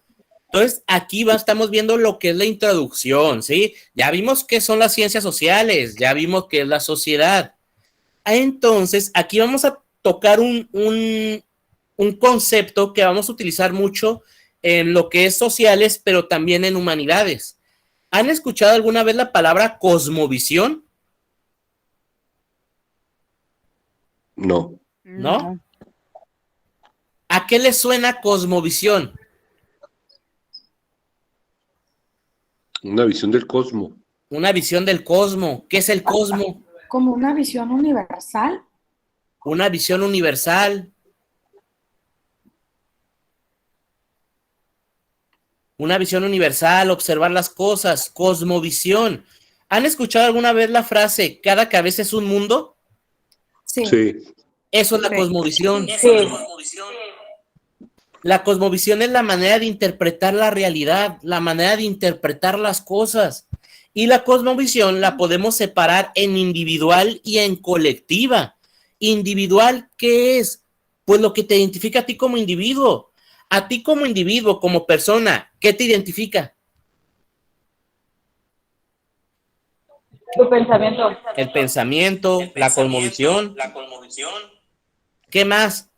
Entonces, aquí estamos viendo lo que es la introducción, ¿sí? Ya vimos qué son las ciencias sociales, ya vimos qué es la sociedad. Entonces, aquí vamos a tocar un concepto que vamos a utilizar mucho en lo que es sociales, pero también en humanidades. ¿Han escuchado alguna vez la palabra cosmovisión? No. ¿No? ¿A qué le suena cosmovisión? Una visión del cosmos. Una visión del cosmos. ¿Qué es el cosmos? Como una visión universal. Una visión universal. Una visión universal, observar las cosas, cosmovisión. ¿Han escuchado alguna vez la frase, cada cabeza es un mundo? Sí. Eso es la cosmovisión. Sí. La cosmovisión es la manera de interpretar la realidad, la manera de interpretar las cosas. Y la cosmovisión la podemos separar en individual y en colectiva. Individual, ¿qué es? Pues lo que te identifica a ti como individuo. A ti como individuo, como persona, ¿qué te identifica? Tu pensamiento. El pensamiento, la cosmovisión. ¿Qué más?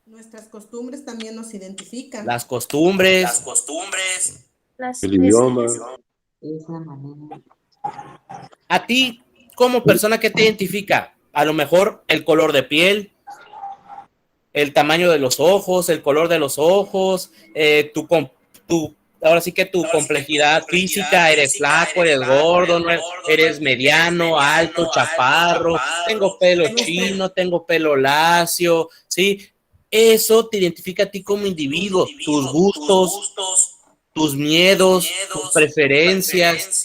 Nuestras costumbres también nos identifican. Las costumbres. El idioma. A ti como persona, ¿qué te identifica? A lo mejor el color de piel, el tamaño de los ojos, el color de los ojos, ahora sí que tu complejidad física, eres flaco, eres gordo, eres mediano, alto, chaparro, tengo pelo chino, tengo pelo lacio, ¿sí? Eso te identifica a ti como individuo, tus gustos, tus miedos, tus preferencias,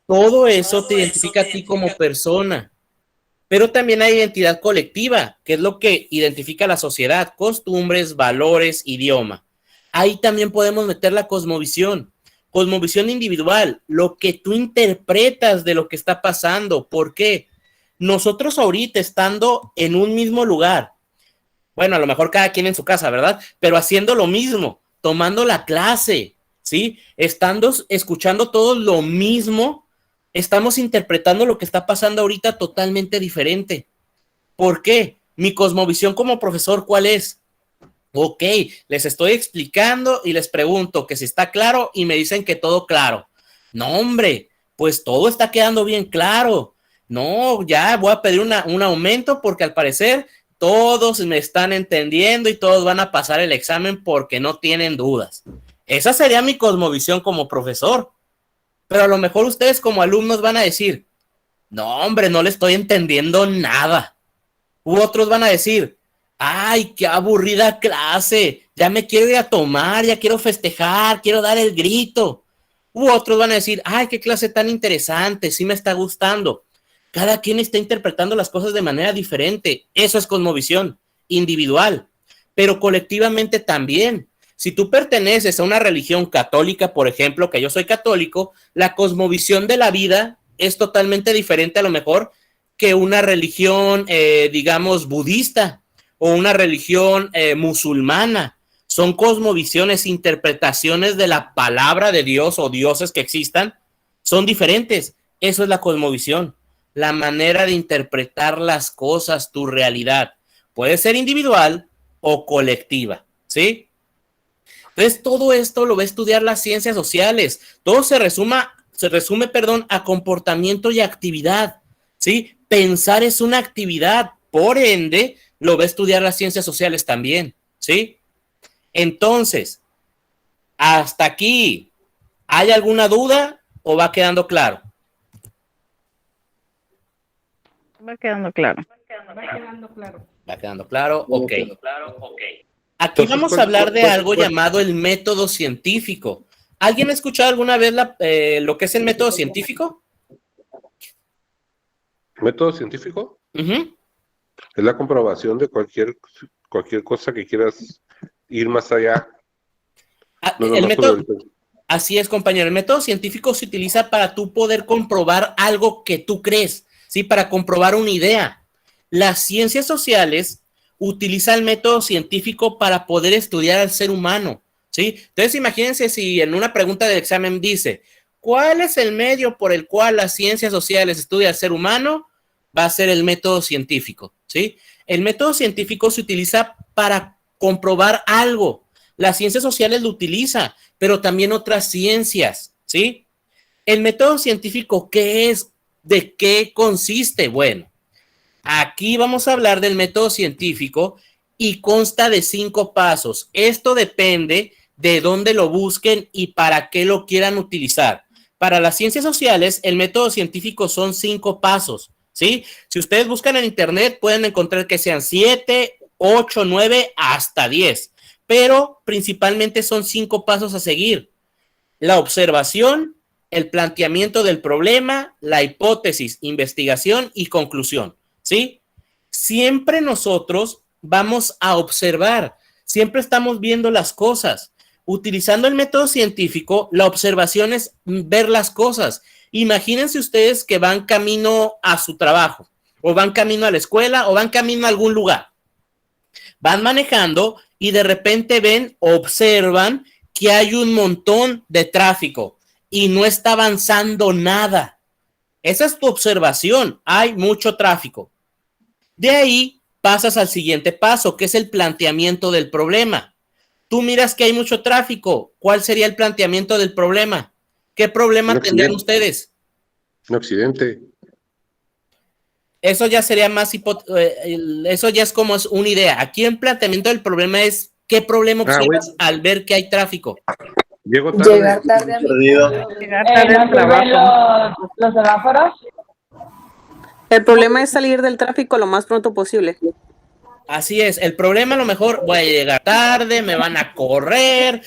todo eso te identifica a ti como persona. Pero también hay identidad colectiva, que es lo que identifica a la sociedad, costumbres, valores, idioma. Ahí también podemos meter la cosmovisión. Cosmovisión individual, lo que tú interpretas de lo que está pasando. ¿Por qué? Nosotros ahorita estando en un mismo lugar, bueno, a lo mejor cada quien en su casa, ¿verdad? Pero haciendo lo mismo, tomando la clase, ¿sí? Escuchando todo lo mismo, estamos interpretando lo que está pasando ahorita totalmente diferente. ¿Por qué? Mi cosmovisión como profesor, ¿cuál es? Ok, les estoy explicando y les pregunto que si está claro y me dicen que todo claro. No, hombre, pues todo está quedando bien claro. No, ya voy a pedir un aumento porque al parecer todos me están entendiendo y todos van a pasar el examen porque no tienen dudas. Esa sería mi cosmovisión como profesor. Pero a lo mejor ustedes como alumnos van a decir, no, hombre, no le estoy entendiendo nada. U otros van a decir, ay, qué aburrida clase, ya me quiero ir a tomar, ya quiero festejar, quiero dar el grito. U otros van a decir, ay, qué clase tan interesante, sí me está gustando. Cada quien está interpretando las cosas de manera diferente. Eso es cosmovisión individual, pero colectivamente también. Si tú perteneces a una religión católica, por ejemplo, que yo soy católico, la cosmovisión de la vida es totalmente diferente a lo mejor que una religión, digamos, budista o una religión musulmana. Son cosmovisiones, interpretaciones de la palabra de Dios o dioses que existan, son diferentes. Eso es la cosmovisión, la manera de interpretar las cosas, tu realidad. Puede ser individual o colectiva, ¿sí? Entonces, todo esto lo va a estudiar las ciencias sociales. Todo se resume, a comportamiento y actividad, ¿sí? Pensar es una actividad, por ende, lo va a estudiar las ciencias sociales también, ¿sí? Entonces, hasta aquí, ¿hay alguna duda o va quedando claro? Va quedando claro. Va quedando claro, ok. Aquí Entonces, vamos a hablar de algo llamado el método científico. ¿Alguien ha escuchado alguna vez lo que es el método científico? ¿Método científico? Uh-huh. Es la comprobación de cualquier cosa que quieras ir más allá. No, El método, así es, compañero. El método científico se utiliza para tú poder comprobar algo que tú crees, ¿sí? Para comprobar una idea. Las ciencias sociales utilizan el método científico para poder estudiar al ser humano, ¿sí? Entonces, imagínense si en una pregunta del examen dice, ¿cuál es el medio por el cual las ciencias sociales estudian al ser humano? Va a ser el método científico, ¿sí? El método científico se utiliza para comprobar algo. Las ciencias sociales lo utilizan, pero también otras ciencias, ¿sí? El método científico, ¿qué es? ¿De qué consiste? Bueno, aquí vamos a hablar del método científico y consta de 5 pasos. Esto depende de dónde lo busquen y para qué lo quieran utilizar. Para las ciencias sociales, el método científico son 5 pasos, ¿sí? Si ustedes buscan en internet, pueden encontrar que sean 7, 8, 9, hasta 10. Pero principalmente son 5 pasos a seguir. La observación, el planteamiento del problema, la hipótesis, investigación y conclusión, ¿sí? Siempre nosotros vamos a observar, siempre estamos viendo las cosas. Utilizando el método científico, la observación es ver las cosas. Imagínense ustedes que van camino a su trabajo, o van camino a la escuela, o van camino a algún lugar. Van manejando y de repente observan que hay un montón de tráfico y no está avanzando nada. Esa es tu observación, hay mucho tráfico. De ahí pasas al siguiente paso, que es el planteamiento del problema. Tú miras que hay mucho tráfico, ¿cuál sería el planteamiento del problema? ¿Qué problema tendrían ustedes? Un accidente. Eso ya sería eso ya es como una idea. Aquí el planteamiento del problema es ¿qué problema observas al ver que hay tráfico? Llegar tarde al trabajo. Los semáforos. El problema es salir del tráfico lo más pronto posible. Así es, el problema a lo mejor voy a llegar tarde, me van a correr,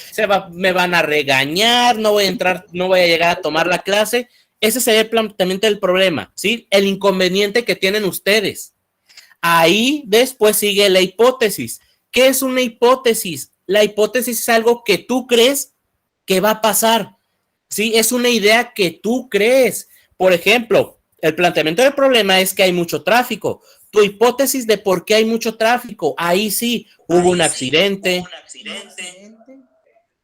me van a regañar, no voy a llegar a tomar la clase. Ese sería el planteamiento del problema, ¿sí? El inconveniente que tienen ustedes. Ahí después sigue la hipótesis. ¿Qué es una hipótesis? La hipótesis es algo que tú crees que va a pasar, ¿sí? Es una idea que tú crees. Por ejemplo, el planteamiento del problema es que hay mucho tráfico. Tu hipótesis de por qué hay mucho tráfico, ahí sí, hubo un accidente,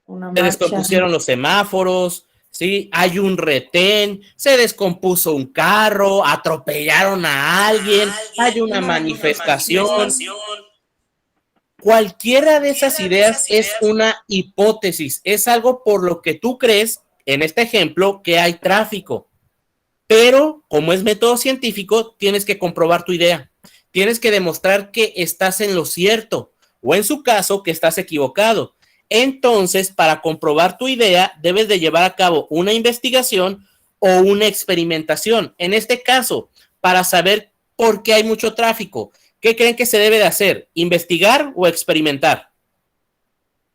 se descompusieron los semáforos, ¿sí? Hay un retén, se descompuso un carro, atropellaron a alguien, hay una manifestación. Cualquiera de esas ideas es una hipótesis, es algo por lo que tú crees, en este ejemplo, que hay tráfico. Pero, como es método científico, tienes que comprobar tu idea. Tienes que demostrar que estás en lo cierto, o en su caso, que estás equivocado. Entonces, para comprobar tu idea, debes de llevar a cabo una investigación o una experimentación. En este caso, para saber por qué hay mucho tráfico, ¿qué creen que se debe de hacer? ¿Investigar o experimentar?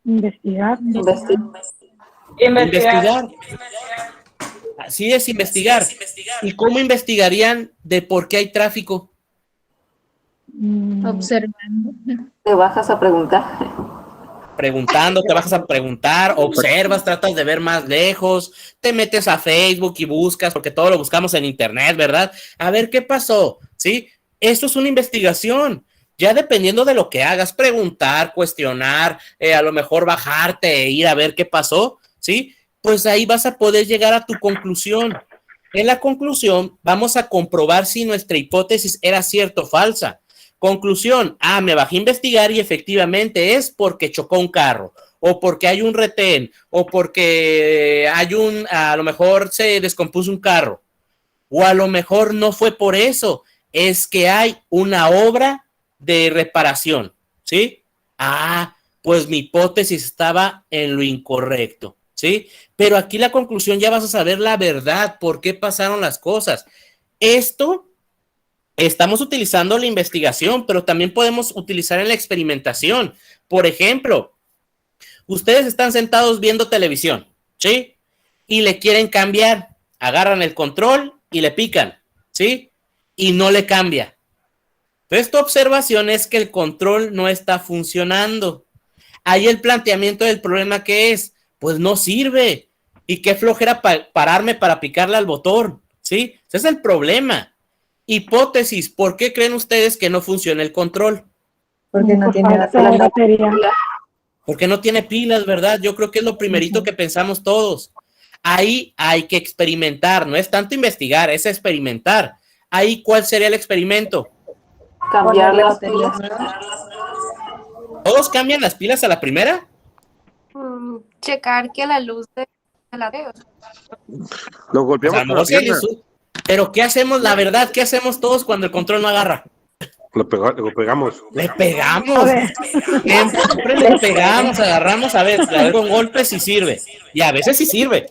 Investigar. Investigar. Así es, investigar. ¿Y cómo investigarían de por qué hay tráfico? Observando. Te bajas a preguntar. Preguntando, te vas a preguntar, observas, tratas de ver más lejos, te metes a Facebook y buscas, porque todo lo buscamos en internet, ¿verdad? A ver qué pasó, ¿sí? Esto es una investigación. Ya dependiendo de lo que hagas, preguntar, cuestionar, a lo mejor bajarte e ir a ver qué pasó, ¿sí? Pues ahí vas a poder llegar a tu conclusión. En la conclusión, vamos a comprobar si nuestra hipótesis era cierta o falsa. Conclusión, me bajé a investigar y efectivamente es porque chocó un carro, o porque hay un retén, o porque a lo mejor se descompuso un carro, o a lo mejor no fue por eso, es que hay una obra de reparación, ¿sí? Pues mi hipótesis estaba en lo incorrecto, ¿sí? Pero aquí la conclusión ya vas a saber la verdad, por qué pasaron las cosas. Estamos utilizando la investigación, pero también podemos utilizar en la experimentación. Por ejemplo, ustedes están sentados viendo televisión, ¿sí? Y le quieren cambiar, agarran el control y le pican, ¿sí? Y no le cambia. Entonces, tu observación es que el control no está funcionando. Ahí el planteamiento del problema, ¿qué es? Pues no sirve. Y qué flojera pararme para picarle al botón, ¿sí? Ese es el problema. Hipótesis, ¿por qué creen ustedes que no funciona el control? Porque no tiene batería. Porque no tiene pilas, ¿verdad? Yo creo que es lo primerito que pensamos todos. Ahí hay que experimentar, no es tanto investigar, es experimentar. Ahí, ¿cuál sería el experimento? Cambiar las pilas. ¿Todos cambian las pilas a la primera? Checar que la luz de la veo. Lo golpeamos con la pierna. Pero ¿qué hacemos? La verdad, ¿qué hacemos todos cuando el control no agarra? Lo pegamos. Le pegamos. Siempre le pegamos, agarramos, a ver con golpes si sirve. Y a veces sí sirve.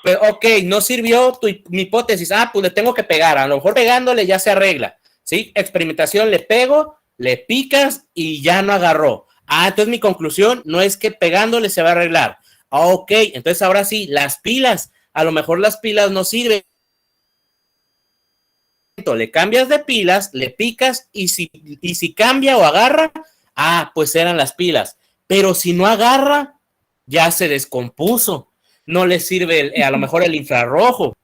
Pero, ok, no sirvió mi hipótesis. Pues le tengo que pegar. A lo mejor pegándole ya se arregla. ¿Sí? Experimentación, le pego, le picas y ya no agarró. Entonces mi conclusión no es que pegándole se va a arreglar. Ok, entonces ahora sí, las pilas. A lo mejor las pilas no sirven. Le cambias de pilas, le picas y si cambia o agarra, pues eran las pilas. Pero si no agarra, ya se descompuso. No le sirve a lo mejor el infrarrojo.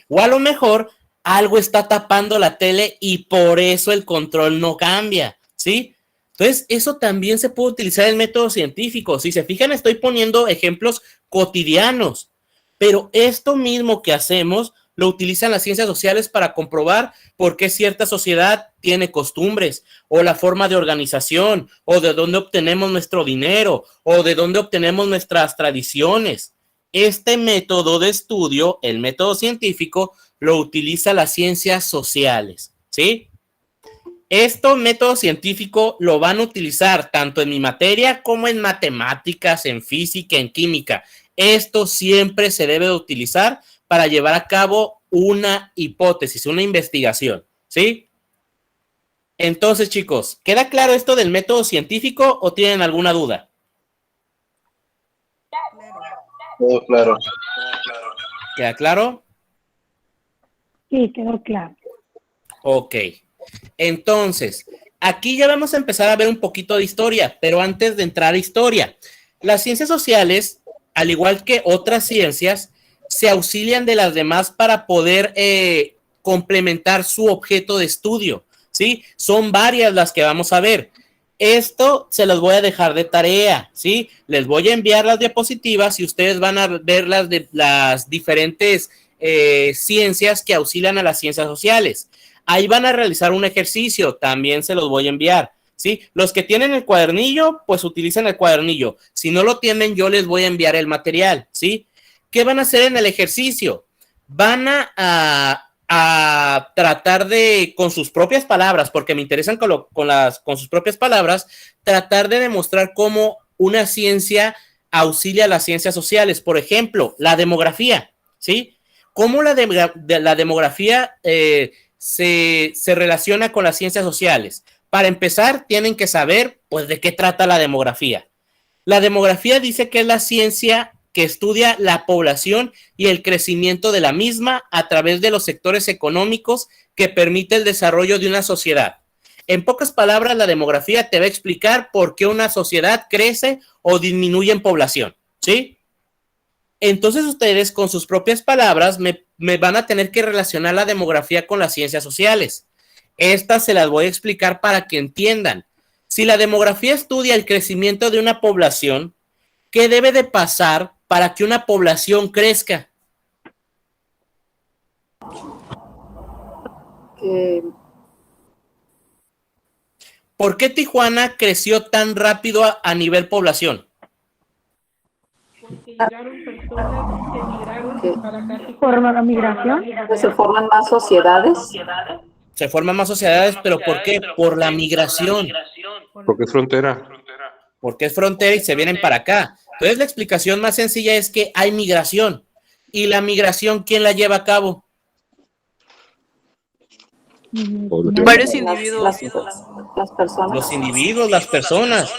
O a lo mejor algo está tapando la tele y por eso el control no cambia, ¿sí? Entonces, eso también se puede utilizar en el método científico. Si se fijan, estoy poniendo ejemplos cotidianos. Pero esto mismo que hacemos lo utilizan las ciencias sociales para comprobar por qué cierta sociedad tiene costumbres, o la forma de organización, o de dónde obtenemos nuestro dinero, o de dónde obtenemos nuestras tradiciones. Este método de estudio, el método científico, lo utiliza las ciencias sociales, ¿sí? Este método científico lo van a utilizar tanto en mi materia como en matemáticas, en física, en química. Esto siempre se debe de utilizar para llevar a cabo una hipótesis, una investigación, ¿sí? Entonces, chicos, ¿queda claro esto del método científico o tienen alguna duda? Claro. ¿Queda claro? Sí, quedó claro. Ok. Entonces, aquí ya vamos a empezar a ver un poquito de historia, pero antes de entrar a historia, las ciencias sociales, al igual que otras ciencias, se auxilian de las demás para poder complementar su objeto de estudio, ¿sí? Son varias las que vamos a ver. Esto se los voy a dejar de tarea, ¿sí? Les voy a enviar las diapositivas y ustedes van a ver las diferentes ciencias que auxilian a las ciencias sociales. Ahí van a realizar un ejercicio, también se los voy a enviar, ¿sí? Los que tienen el cuadernillo, pues utilicen el cuadernillo. Si no lo tienen, yo les voy a enviar el material, ¿sí? ¿Qué van a hacer en el ejercicio? Van a tratar de, con sus propias palabras, porque me interesan con sus propias palabras, tratar de demostrar cómo una ciencia auxilia a las ciencias sociales. Por ejemplo, la demografía, ¿sí? ¿Cómo la demografía se relaciona con las ciencias sociales? Para empezar, tienen que saber, pues, de qué trata la demografía. La demografía dice que es la ciencia que estudia la población y el crecimiento de la misma a través de los sectores económicos que permite el desarrollo de una sociedad. En pocas palabras, la demografía te va a explicar por qué una sociedad crece o disminuye en población, ¿sí? Entonces ustedes, con sus propias palabras, me van a tener que relacionar la demografía con las ciencias sociales. Estas se las voy a explicar para que entiendan. Si la demografía estudia el crecimiento de una población, ¿qué debe de pasar para que una población crezca? ¿Por qué Tijuana creció tan rápido a nivel población? Por la migración. ¿Se forman más sociedades? Se forman más sociedades, pero ¿por qué? Por la migración. Porque es frontera. Porque es frontera y se vienen para acá. Entonces la explicación más sencilla es que hay migración. ¿Y la migración quién la lleva a cabo? Varios individuos. Las personas. Los individuos, las personas.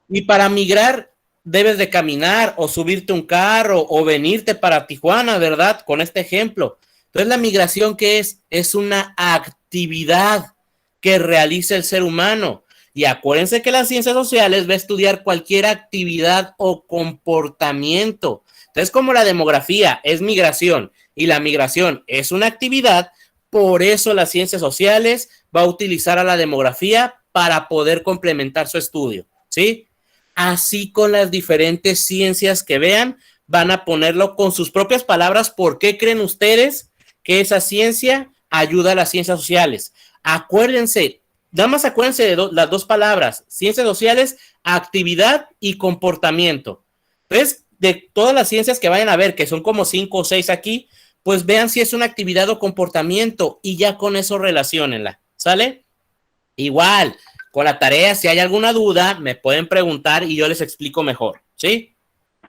Y para migrar debes de caminar o subirte un carro o venirte para Tijuana, ¿verdad? Con este ejemplo. Entonces la migración, ¿qué es? Es una actividad que realiza el ser humano. Y acuérdense que las ciencias sociales va a estudiar cualquier actividad o comportamiento. Entonces, como la demografía es migración y la migración es una actividad, por eso las ciencias sociales va a utilizar a la demografía para poder complementar su estudio, ¿sí? Así con las diferentes ciencias que vean, van a ponerlo con sus propias palabras. ¿Por qué creen ustedes que esa ciencia ayuda a las ciencias sociales? Acuérdense, nada más acuérdense de las dos palabras, ciencias sociales, actividad y comportamiento. Entonces, de todas las ciencias que vayan a ver, que son como 5 o 6 aquí, pues vean si es una actividad o comportamiento y ya con eso relaciónenla, ¿sale? Igual, con la tarea, si hay alguna duda, me pueden preguntar y yo les explico mejor, ¿sí?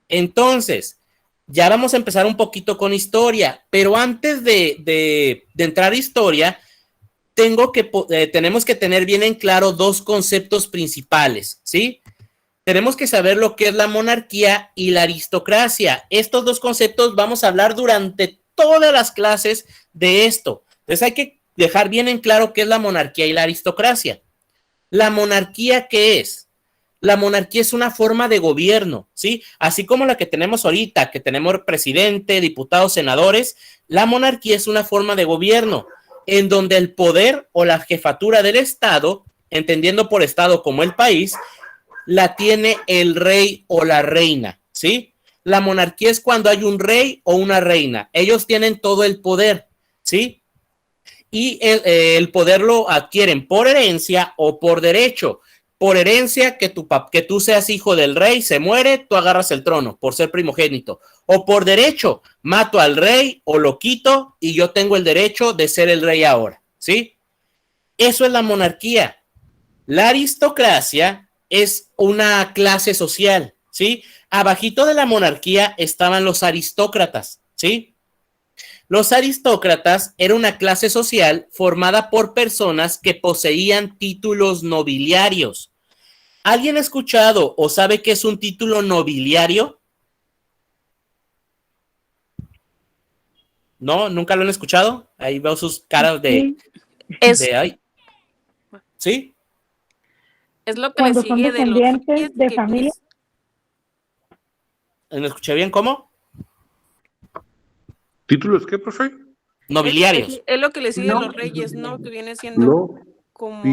Entonces, ya vamos a empezar un poquito con historia, pero antes de entrar a historia, tenemos que tener bien en claro dos conceptos principales, ¿sí? Tenemos que saber lo que es la monarquía y la aristocracia. Estos dos conceptos vamos a hablar durante todas las clases de esto. Entonces hay que dejar bien en claro qué es la monarquía y la aristocracia. ¿La monarquía qué es? La monarquía es una forma de gobierno, ¿sí? Así como la que tenemos ahorita, que tenemos presidente, diputados, senadores, la monarquía es una forma de gobierno en donde el poder o la jefatura del Estado, entendiendo por Estado como el país, la tiene el rey o la reina, ¿sí? La monarquía es cuando hay un rey o una reina. Ellos tienen todo el poder, ¿sí? Y el poder lo adquieren por herencia o por derecho. Por herencia, que tú seas hijo del rey, se muere, tú agarras el trono por ser primogénito. O por derecho, mato al rey o lo quito y yo tengo el derecho de ser el rey ahora, ¿sí? Eso es la monarquía. La aristocracia es una clase social, ¿sí? Abajito de la monarquía estaban los aristócratas, ¿sí? Los aristócratas era una clase social formada por personas que poseían títulos nobiliarios. ¿Alguien ha escuchado o sabe qué es un título nobiliario? ¿No? ¿Nunca lo han escuchado? Ahí veo sus caras de... ¿Sí? Es lo que Cuando le son sigue de los descendientes de familia. ¿Me escuché bien? ¿Cómo? ¿Títulos qué, profe? Nobiliarios. Es lo que le sigue a los reyes, ¿no? Que viene siendo como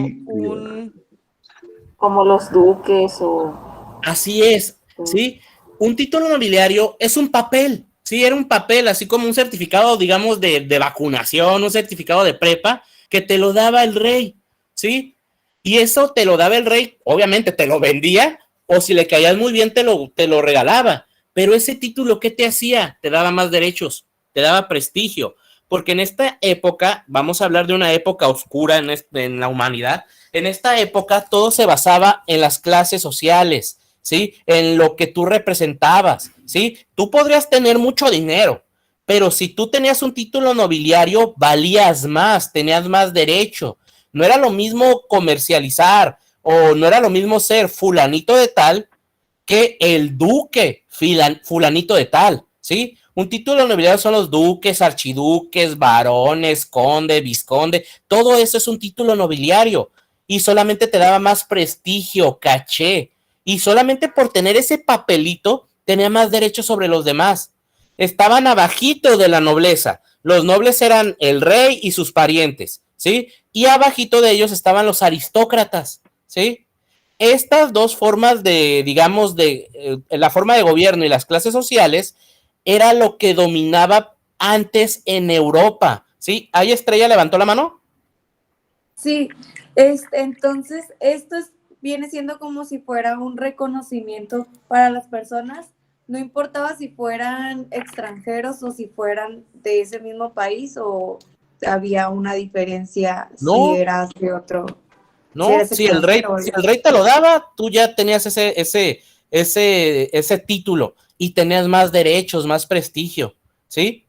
como los duques o... Así es, ¿sí? Un título nobiliario es un papel, ¿sí? Era un papel, así como un certificado, digamos, de vacunación, un certificado de prepa, que te lo daba el rey, ¿sí? Y eso te lo daba el rey, obviamente te lo vendía, o si le caías muy bien te lo regalaba, pero ese título, ¿qué te hacía? Te daba más derechos, te daba prestigio, porque en esta época, vamos a hablar de una época oscura en la humanidad, en esta época todo se basaba en las clases sociales, ¿sí? En lo que tú representabas, ¿sí? Tú podrías tener mucho dinero, pero si tú tenías un título nobiliario, valías más, tenías más derecho. No era lo mismo comercializar o no era lo mismo ser fulanito de tal que el duque fulanito de tal, ¿sí? Un título nobiliario son los duques, archiduques, varones, conde, vizconde, todo eso es un título nobiliario y solamente te daba más prestigio, caché, y solamente por tener ese papelito tenía más derechos sobre los demás. Estaban abajito de la nobleza, los nobles eran el rey y sus parientes, ¿sí? Y abajito de ellos estaban los aristócratas, ¿sí? Estas dos formas de, digamos, la forma de gobierno y las clases sociales era lo que dominaba antes en Europa, ¿sí? ¿Ahí Estrella levantó la mano? Sí, entonces viene siendo como si fuera un reconocimiento para las personas, no importaba si fueran extranjeros o si fueran de ese mismo país o había una diferencia No. si eras de otro. No, eres si el rey te lo daba, tú ya tenías ese título y tenías más derechos, más prestigio, ¿sí?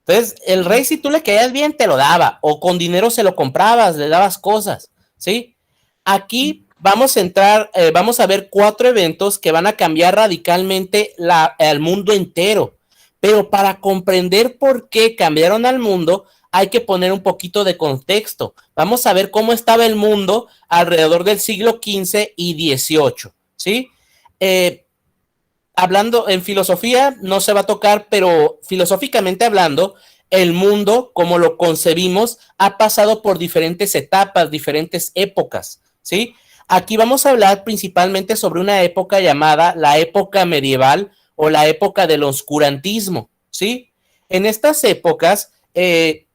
Entonces, el rey, si tú le caías bien, te lo daba, o con dinero se lo comprabas, le dabas cosas, ¿sí? Aquí vamos a ver 4 eventos que van a cambiar radicalmente al mundo entero, pero para comprender por qué cambiaron al mundo, hay que poner un poquito de contexto. Vamos a ver cómo estaba el mundo alrededor del siglo XV y XVIII, ¿sí? Hablando en filosofía, no se va a tocar, pero filosóficamente hablando, el mundo, como lo concebimos, ha pasado por diferentes etapas, diferentes épocas, ¿sí? Aquí vamos a hablar principalmente sobre una época llamada la época medieval o la época del oscurantismo, ¿sí? En estas épocas,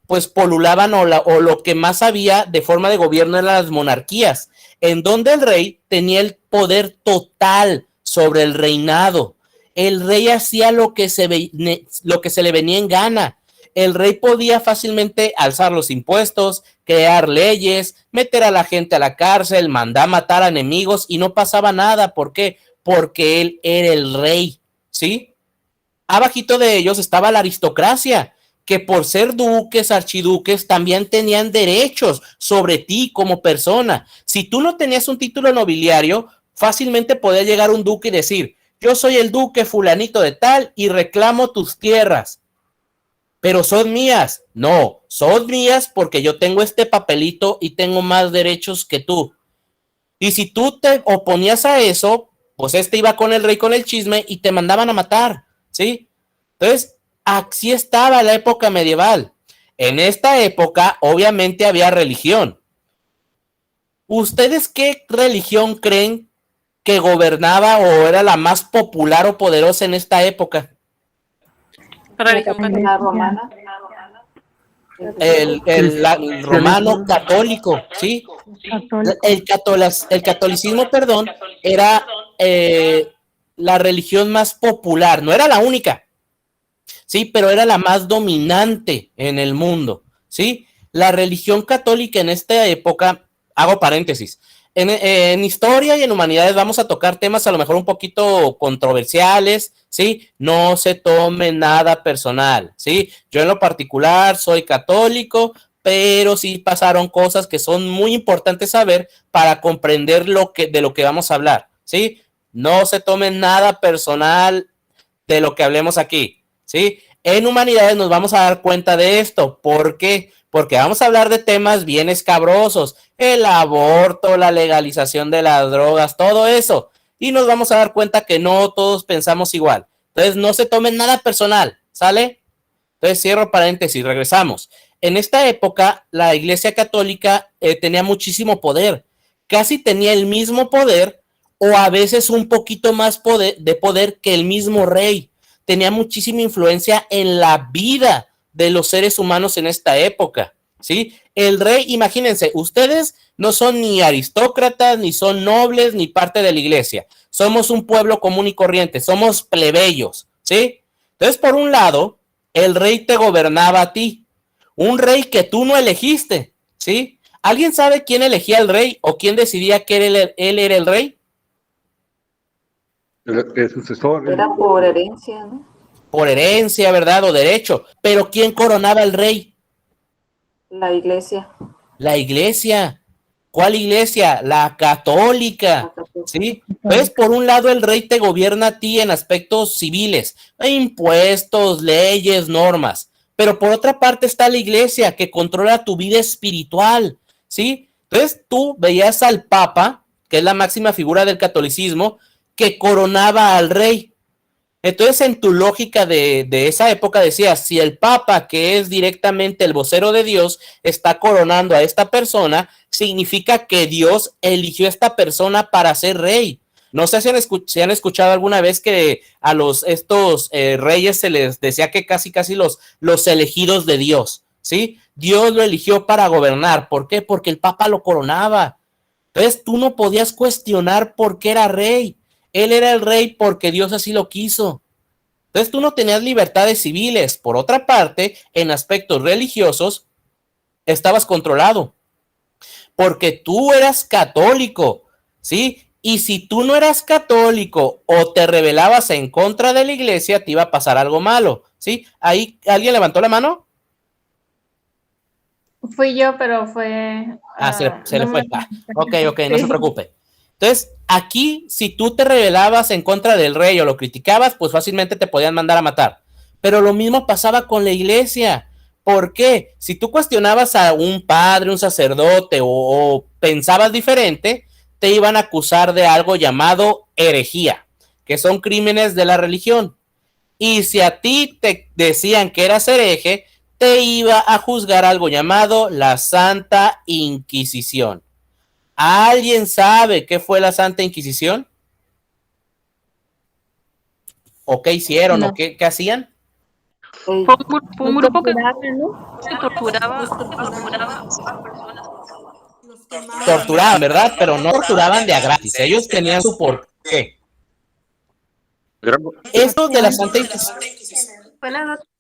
pues polulaban o lo que más había de forma de gobierno eran las monarquías, en donde el rey tenía el poder total sobre el reinado. El rey hacía lo que se le venía en gana. El rey podía fácilmente alzar los impuestos, crear leyes, meter a la gente a la cárcel, mandar matar a enemigos y no pasaba nada. ¿Por qué? Porque él era el rey, ¿sí? Abajito de ellos estaba la aristocracia, que por ser duques, archiduques, también tenían derechos sobre ti como persona. Si tú no tenías un título nobiliario, fácilmente podía llegar un duque y decir, yo soy el duque fulanito de tal y reclamo tus tierras. Pero son mías. No, son mías porque yo tengo este papelito y tengo más derechos que tú. Y si tú te oponías a eso, pues iba con el rey con el chisme y te mandaban a matar, ¿sí? Entonces, así estaba la época medieval. En esta época, obviamente, había religión. ¿Ustedes qué religión creen que gobernaba o era la más popular o poderosa en esta época? La romana. El romano católico, ¿sí? El catolicismo, perdón, era la religión más popular, no era la única, sí, pero era la más dominante en el mundo, ¿sí? La religión católica en esta época, hago paréntesis, en historia y en humanidades vamos a tocar temas a lo mejor un poquito controversiales, ¿sí? No se tome nada personal, ¿sí? Yo en lo particular soy católico, pero sí pasaron cosas que son muy importantes saber para comprender de lo que vamos a hablar, ¿sí? No se tomen nada personal de lo que hablemos aquí, ¿sí? En humanidades nos vamos a dar cuenta de esto. ¿Por qué? Porque vamos a hablar de temas bien escabrosos, el aborto, la legalización de las drogas, todo eso. Y nos vamos a dar cuenta que no todos pensamos igual. Entonces, no se tomen nada personal, ¿sale? Entonces, cierro paréntesis, regresamos. En esta época, la Iglesia Católica tenía muchísimo poder. Casi tenía el mismo poder o a veces un poquito más de poder que el mismo rey. Tenía muchísima influencia en la vida de los seres humanos en esta época, ¿sí? El rey, imagínense, ustedes no son ni aristócratas, ni son nobles, ni parte de la iglesia. Somos un pueblo común y corriente, somos plebeyos, ¿sí? Entonces, por un lado, el rey te gobernaba a ti, un rey que tú no elegiste, ¿sí? ¿Alguien sabe quién elegía al rey o quién decidía que él era el rey? El sucesor. Era por herencia, ¿no? Por herencia, ¿verdad? O derecho. Pero ¿quién coronaba al rey? La iglesia. La iglesia. ¿Cuál iglesia? La católica, ¿sí? Pues por un lado el rey te gobierna a ti en aspectos civiles, impuestos, leyes, normas. Pero por otra parte está la iglesia que controla tu vida espiritual, ¿sí? Entonces tú veías al Papa, que es la máxima figura del catolicismo, que coronaba al rey. Entonces, en tu lógica de esa época decías, si el Papa, que es directamente el vocero de Dios, está coronando a esta persona, significa que Dios eligió a esta persona para ser rey. No sé si han escuchado alguna vez que a estos reyes se les decía que casi los elegidos de Dios, ¿sí? Dios lo eligió para gobernar. ¿Por qué? Porque el Papa lo coronaba. Entonces tú no podías cuestionar por qué era rey. Él era el rey porque Dios así lo quiso. Entonces tú no tenías libertades civiles. Por otra parte, en aspectos religiosos, estabas controlado. Porque tú eras católico, ¿sí? Y si tú no eras católico o te rebelabas en contra de la iglesia, te iba a pasar algo malo, ¿sí? Ahí, ¿alguien levantó la mano? Fui yo, pero fue... Se le no fue. me- Ok, no Sí. se preocupe. Entonces, aquí, si tú te rebelabas en contra del rey o lo criticabas, pues fácilmente te podían mandar a matar. Pero lo mismo pasaba con la iglesia. ¿Por qué? Si tú cuestionabas a un padre, un sacerdote o pensabas diferente, te iban a acusar de algo llamado herejía, que son crímenes de la religión. Y si a ti te decían que eras hereje, te iba a juzgar algo llamado la Santa Inquisición. ¿Alguien sabe qué fue la Santa Inquisición? ¿O qué hicieron? No. ¿O qué hacían? Ey, Fue un grupo que ¿no? torturaba. Los quemaban. Torturaban, ¿verdad? Pero no torturaban de a gratis. Ellos tenían su porqué. Esto de la Santa Inquisición.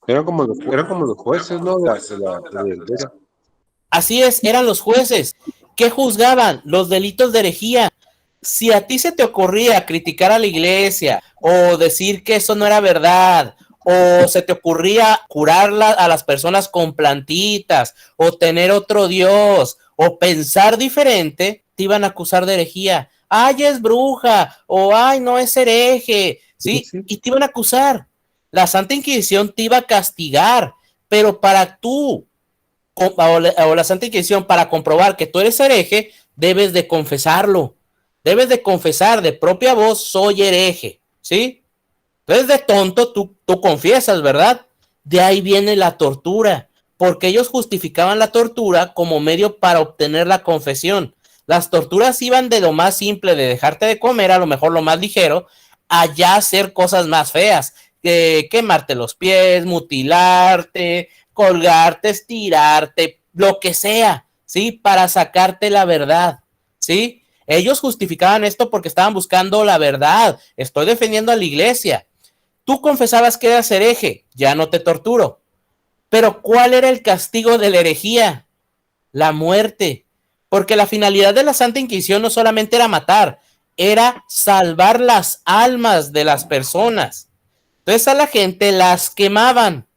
Eran como los jueces, ¿no? De la iglesia. Así es, eran los jueces. ¿Qué juzgaban? Los delitos de herejía. Si a ti se te ocurría criticar a la iglesia o decir que eso no era verdad, o se te ocurría curar a las personas con plantitas, o tener otro Dios, o pensar diferente, te iban a acusar de herejía. ¡Ay, es bruja! O ¡ay, no es hereje! ¿Sí? Y te iban a acusar. La Santa Inquisición te iba a castigar, pero para tú o la Santa Inquisición, para comprobar que tú eres hereje, debes de confesarlo. Debes de confesar de propia voz, soy hereje, ¿sí? Entonces de tonto tú confiesas, ¿verdad? De ahí viene la tortura, porque ellos justificaban la tortura como medio para obtener la confesión. Las torturas iban de lo más simple, de dejarte de comer, a lo mejor lo más ligero, a ya hacer cosas más feas, quemarte los pies, mutilarte, colgarte, estirarte, lo que sea, ¿sí? Para sacarte la verdad, ¿sí? Ellos justificaban esto porque estaban buscando la verdad. Estoy defendiendo a la iglesia. Tú confesabas que eras hereje, ya no te torturo. Pero ¿cuál era el castigo de la herejía? La muerte. Porque la finalidad de la Santa Inquisición no solamente era matar, era salvar las almas de las personas. Entonces a la gente las quemaban.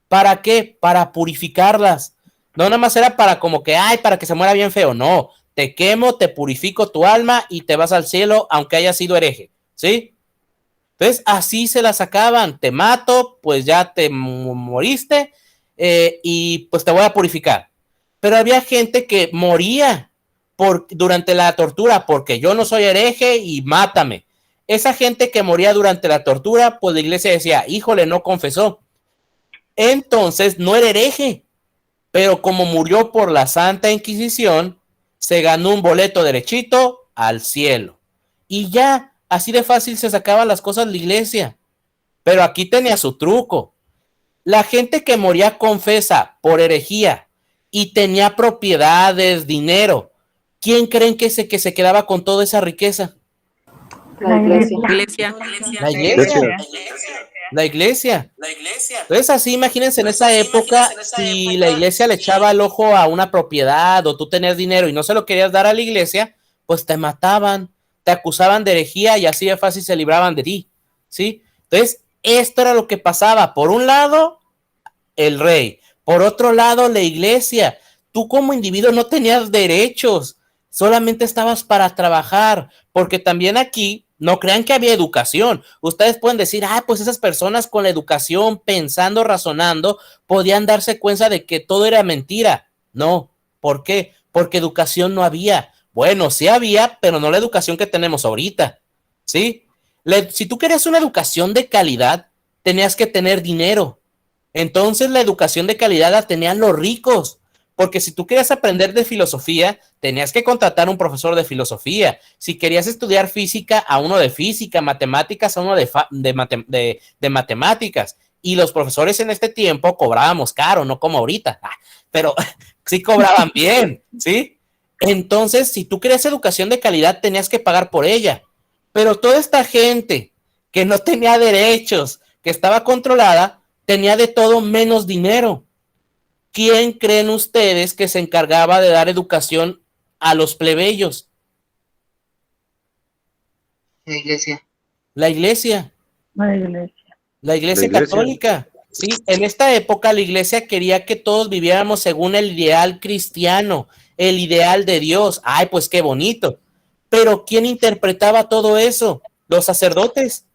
¿Para qué? Para purificarlas. No nada más era para como que, ay, para que se muera bien feo. No, te quemo, te purifico tu alma y te vas al cielo aunque hayas sido hereje, ¿sí? Entonces así se la sacaban. Te mato, pues ya te moriste y pues te voy a purificar. Pero había gente que moría durante la tortura porque yo no soy hereje y mátame. Esa gente que moría durante la tortura, pues la iglesia decía, híjole, no confesó. Entonces no era hereje, pero como murió por la Santa Inquisición, se ganó un boleto derechito al cielo. Y ya, así de fácil se sacaban las cosas la iglesia. Pero aquí tenía su truco. La gente que moría confesa por herejía y tenía propiedades, dinero, ¿quién creen que se quedaba con toda esa riqueza? La iglesia. La iglesia. La iglesia. Entonces así imagínense en esa época, si la iglesia le echaba el ojo a una propiedad o tú tenías dinero y no se lo querías dar a la iglesia, pues te mataban, te acusaban de herejía y así de fácil se libraban de ti, ¿sí? Entonces esto era lo que pasaba. Por un lado, el rey. Por otro lado, la iglesia. Tú como individuo no tenías derechos, solamente estabas para trabajar, porque también aquí no crean que había educación. Ustedes pueden decir, pues esas personas con la educación, pensando, razonando, podían darse cuenta de que todo era mentira. No, ¿por qué? Porque educación no había. Bueno, sí había, pero no la educación que tenemos ahorita, ¿sí? Si tú querías una educación de calidad, tenías que tener dinero. Entonces la educación de calidad la tenían los ricos, porque si tú querías aprender de filosofía, tenías que contratar a un profesor de filosofía. Si querías estudiar física, a uno de física, matemáticas, a uno de matemáticas. Y los profesores en este tiempo cobrábamos caro, no como ahorita, pero sí cobraban bien, ¿sí? Entonces, si tú querías educación de calidad, tenías que pagar por ella. Pero toda esta gente que no tenía derechos, que estaba controlada, tenía de todo menos dinero. ¿Quién creen ustedes que se encargaba de dar educación a los plebeyos? La iglesia. La iglesia. La iglesia. La iglesia católica. Sí, en esta época la iglesia quería que todos viviéramos según el ideal cristiano, el ideal de Dios. Ay, pues qué bonito. Pero ¿quién interpretaba todo eso? Los sacerdotes.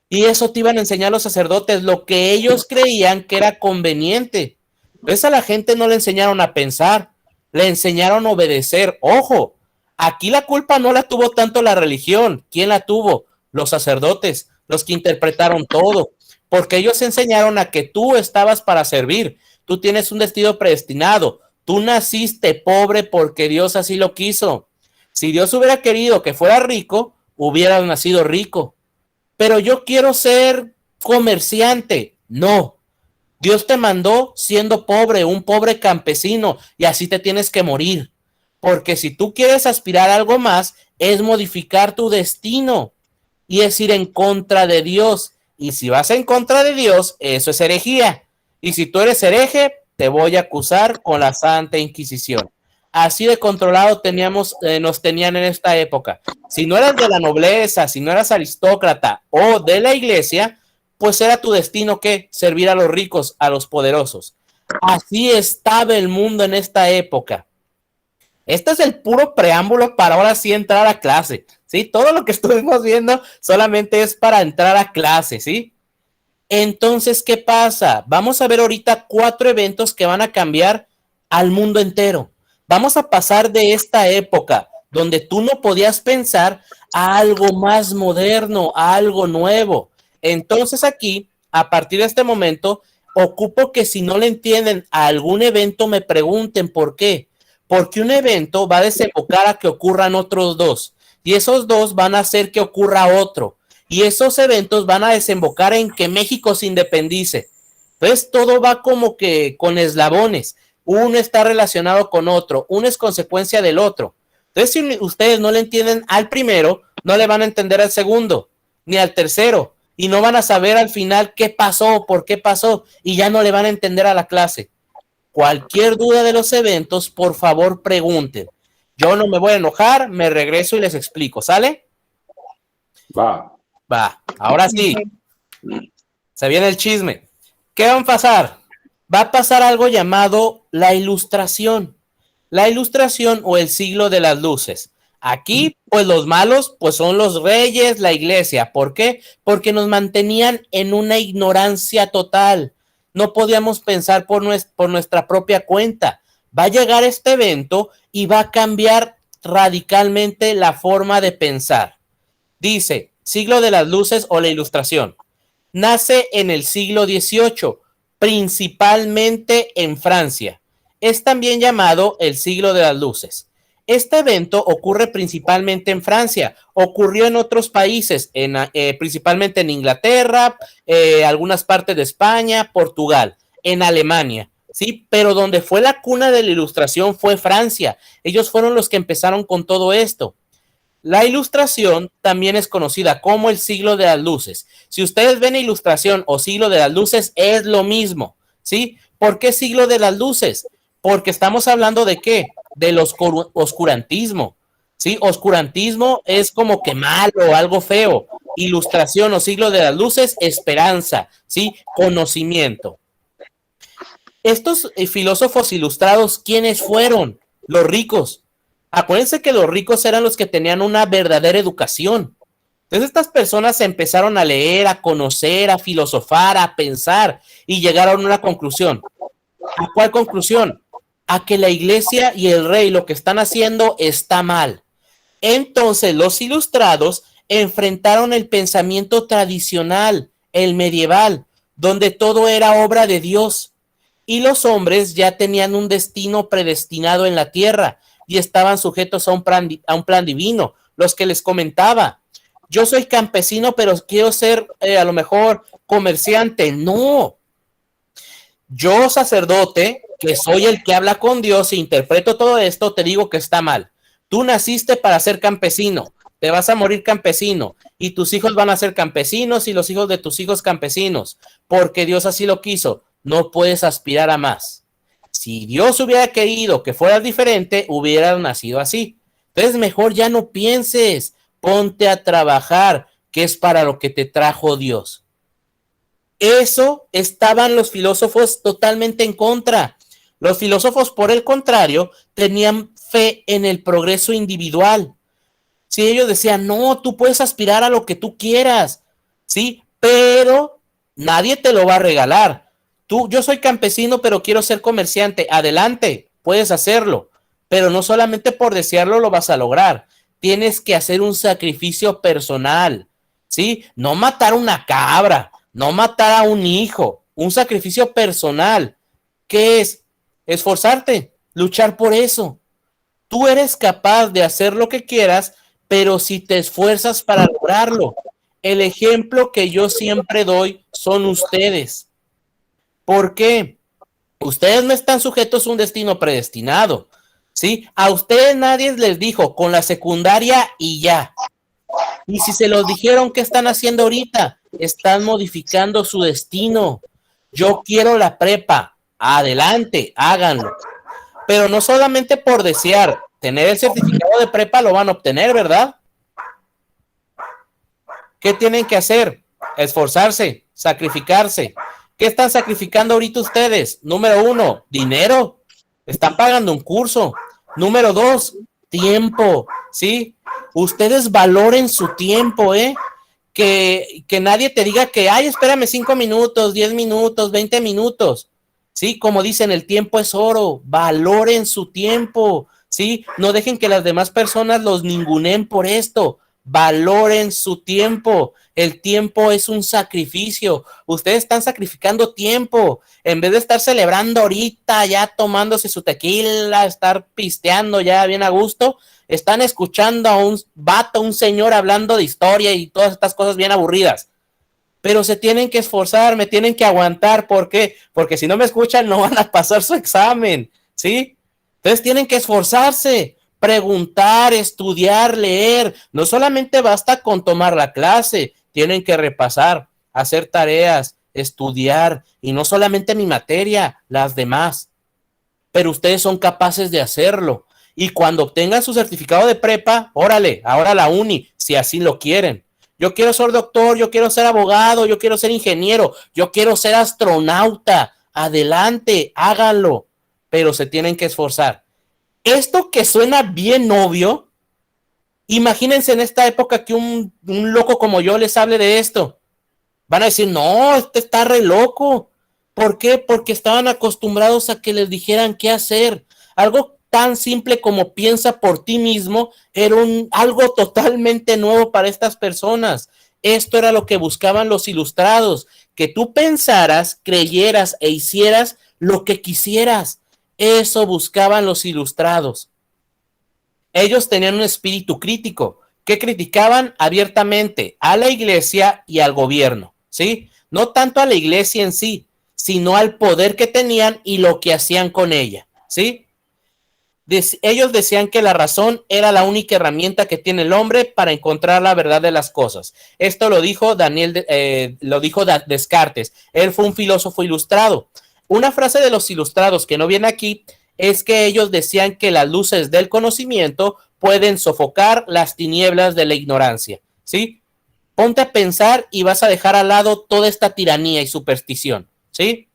Y eso te iban a enseñar los sacerdotes, lo que ellos creían que era conveniente. Entonces a la gente no le enseñaron a pensar, le enseñaron a obedecer. Ojo, aquí la culpa no la tuvo tanto la religión. ¿Quién la tuvo? Los sacerdotes, los que interpretaron todo. Porque ellos enseñaron a que tú estabas para servir. Tú tienes un destino predestinado. Tú naciste pobre porque Dios así lo quiso. Si Dios hubiera querido que fuera rico, hubieras nacido rico. Pero yo quiero ser comerciante. No. Dios te mandó siendo pobre, un pobre campesino, y así te tienes que morir. Porque si tú quieres aspirar a algo más, es modificar tu destino y es ir en contra de Dios. Y si vas en contra de Dios, eso es herejía. Y si tú eres hereje, te voy a acusar con la Santa Inquisición. Así de controlado nos tenían en esta época. Si no eras de la nobleza, si no eras aristócrata o de la iglesia, pues era tu destino que servir a los ricos, a los poderosos. Así estaba el mundo en esta época. Este es el puro preámbulo para ahora sí entrar a clase, ¿sí? Todo lo que estuvimos viendo solamente es para entrar a clase, ¿sí? Entonces, ¿qué pasa? Vamos a ver ahorita 4 eventos que van a cambiar al mundo entero. Vamos a pasar de esta época donde tú no podías pensar a algo más moderno, a algo nuevo. Entonces aquí, a partir de este momento, ocupo que si no le entienden a algún evento, me pregunten por qué. Porque un evento va a desembocar a que ocurran otros 2. Y esos 2 van a hacer que ocurra otro. Y esos eventos van a desembocar en que México se independice. Entonces todo va como que con eslabones. Uno está relacionado con otro. Uno es consecuencia del otro. Entonces si ustedes no le entienden al primero, no le van a entender al segundo, ni al tercero. Y no van a saber al final qué pasó, por qué pasó. Y ya no le van a entender a la clase. Cualquier duda de los eventos, por favor, pregunten. Yo no me voy a enojar, me regreso y les explico, ¿sale? Va. Ahora sí. Se viene el chisme. ¿Qué va a pasar? Va a pasar algo llamado la Ilustración. La Ilustración o el siglo de las luces. Aquí, pues los malos, pues son los reyes, la iglesia. ¿Por qué? Porque nos mantenían en una ignorancia total. No podíamos pensar por nuestra propia cuenta. Va a llegar este evento y va a cambiar radicalmente la forma de pensar. Dice, siglo de las luces o la Ilustración. Nace en el siglo XVIII, principalmente en Francia. Es también llamado el siglo de las luces. Este evento ocurre principalmente en Francia, ocurrió en otros países, principalmente en Inglaterra, algunas partes de España, Portugal, en Alemania, ¿sí? Pero donde fue la cuna de la Ilustración fue Francia. Ellos fueron los que empezaron con todo esto. La Ilustración también es conocida como el siglo de las luces. Si ustedes ven Ilustración o siglo de las luces, es lo mismo, ¿sí? ¿Por qué siglo de las luces? Porque estamos hablando de ¿qué? Del oscurantismo, ¿sí? Oscurantismo es como que malo, algo feo. Ilustración o siglo de las luces, esperanza, ¿sí? Conocimiento. Estos filósofos ilustrados, ¿quiénes fueron? Los ricos. Acuérdense que los ricos eran los que tenían una verdadera educación. Entonces estas personas empezaron a leer, a conocer, a filosofar, a pensar y llegaron a una conclusión. ¿A cuál conclusión? A que la iglesia y el rey lo que están haciendo está mal. Entonces los ilustrados enfrentaron el pensamiento tradicional, el medieval, donde todo era obra de Dios, y los hombres ya tenían un destino predestinado en la tierra y estaban sujetos a un plan divino. Los que les comentaba, yo soy campesino, pero quiero ser a lo mejor comerciante. No, yo sacerdote, que soy el que habla con Dios e interpreto todo esto, te digo que está mal. Tú naciste para ser campesino, te vas a morir campesino, y tus hijos van a ser campesinos y los hijos de tus hijos campesinos, porque Dios así lo quiso. No puedes aspirar a más. Si Dios hubiera querido que fueras diferente, hubieras nacido así. Entonces mejor ya no pienses, ponte a trabajar, que es para lo que te trajo Dios. Eso estaban los filósofos totalmente en contra. Los filósofos, por el contrario, tenían fe en el progreso individual. Sí, ellos decían, no, tú puedes aspirar a lo que tú quieras, ¿sí? Pero nadie te lo va a regalar. Yo soy campesino, pero quiero ser comerciante. Adelante, puedes hacerlo. Pero no solamente por desearlo lo vas a lograr. Tienes que hacer un sacrificio personal, ¿sí? No matar una cabra, no matar a un hijo, un sacrificio personal. ¿Qué es? Esforzarte, luchar por eso. Tú eres capaz de hacer lo que quieras, pero si te esfuerzas para lograrlo. El ejemplo que yo siempre doy son ustedes. ¿Por qué? Ustedes no están sujetos a un destino predestinado, ¿sí? A ustedes nadie les dijo con la secundaria y ya. Y si se los dijeron, ¿qué están haciendo ahorita? Están modificando su destino. Yo quiero la prepa. Adelante, háganlo. Pero no solamente por desear tener el certificado de prepa lo van a obtener, ¿verdad? ¿Qué tienen que hacer? Esforzarse, sacrificarse. ¿Qué están sacrificando ahorita ustedes? Número 1, dinero. Están pagando un curso. Número 2, tiempo, ¿sí? Ustedes valoren su tiempo, ¿eh? Que nadie te diga que, ay, espérame 5 minutos, 10 minutos, 20 minutos. Sí, como dicen, el tiempo es oro. Valoren su tiempo, ¿sí? No dejen que las demás personas los ninguneen por esto. Valoren su tiempo. El tiempo es un sacrificio. Ustedes están sacrificando tiempo. En vez de estar celebrando ahorita, ya tomándose su tequila, estar pisteando ya bien a gusto, están escuchando a un vato, un señor hablando de historia y todas estas cosas bien aburridas. Pero se tienen que esforzar, me tienen que aguantar. ¿Por qué? Porque si no me escuchan no van a pasar su examen, ¿sí? Entonces tienen que esforzarse. Preguntar, estudiar, leer. No solamente basta con tomar la clase, tienen que repasar, hacer tareas, estudiar, y no solamente mi materia, las demás. Pero ustedes son capaces de hacerlo. Y cuando obtengan su certificado de prepa, órale, ahora la uni, si así lo quieren. Yo quiero ser doctor, yo quiero ser abogado, yo quiero ser ingeniero, yo quiero ser astronauta. Adelante, háganlo, pero se tienen que esforzar. Esto que suena bien obvio, imagínense en esta época que un loco como yo les hable de esto. Van a decir, no, este está re loco. ¿Por qué? Porque estaban acostumbrados a que les dijeran qué hacer. Algo tan simple como piensa por ti mismo era algo totalmente nuevo para estas personas. Esto era lo que buscaban los ilustrados, que tú pensaras, creyeras e hicieras lo que quisieras. Eso buscaban los ilustrados. Ellos tenían un espíritu crítico, que criticaban abiertamente a la iglesia y al gobierno, ¿sí? No tanto a la iglesia en sí, sino al poder que tenían y lo que hacían con ella, ¿sí? Ellos decían que la razón era la única herramienta que tiene el hombre para encontrar la verdad de las cosas. Esto lo dijo Descartes. Él fue un filósofo ilustrado. Una frase de los ilustrados que no viene aquí es que ellos decían que las luces del conocimiento pueden sofocar las tinieblas de la ignorancia, ¿sí? Ponte a pensar y vas a dejar al lado toda esta tiranía y superstición, ¿sí?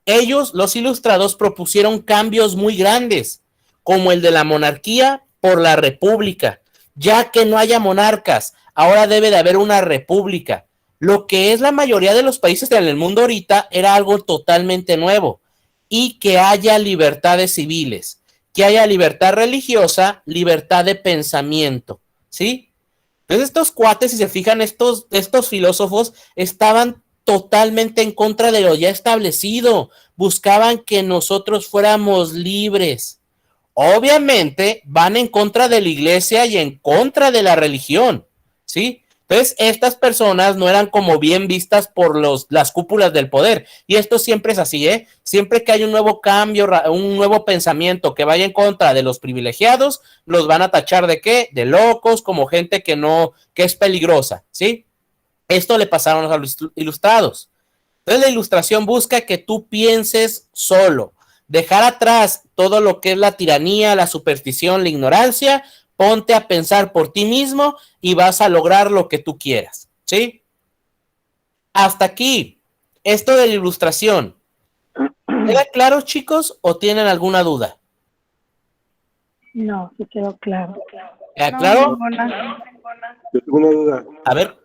Ellos, los ilustrados, propusieron cambios muy grandes, como el de la monarquía por la república. Ya que no haya monarcas, ahora debe de haber una república. Lo que es la mayoría de los países en el mundo ahorita era algo totalmente nuevo. Y que haya libertades civiles, que haya libertad religiosa, libertad de pensamiento, ¿sí? Entonces estos cuates, si se fijan, estos filósofos estaban totalmente en contra de lo ya establecido, buscaban que nosotros fuéramos libres. Obviamente van en contra de la iglesia y en contra de la religión, ¿sí? Entonces, estas personas no eran como bien vistas por las cúpulas del poder. Y esto siempre es así, ¿eh? Siempre que hay un nuevo cambio, un nuevo pensamiento que vaya en contra de los privilegiados, los van a tachar ¿de qué? De locos, como gente que es peligrosa, ¿sí? Esto le pasaron a los ilustrados. Entonces, la ilustración busca que tú pienses solo, dejar atrás todo lo que es la tiranía, la superstición, la ignorancia. Ponte a pensar por ti mismo y vas a lograr lo que tú quieras, ¿sí? Hasta aquí, esto de la ilustración. ¿Queda claro, chicos, o tienen alguna duda? No, sí quedó claro. ¿Queda claro? Yo tengo una duda. A ver.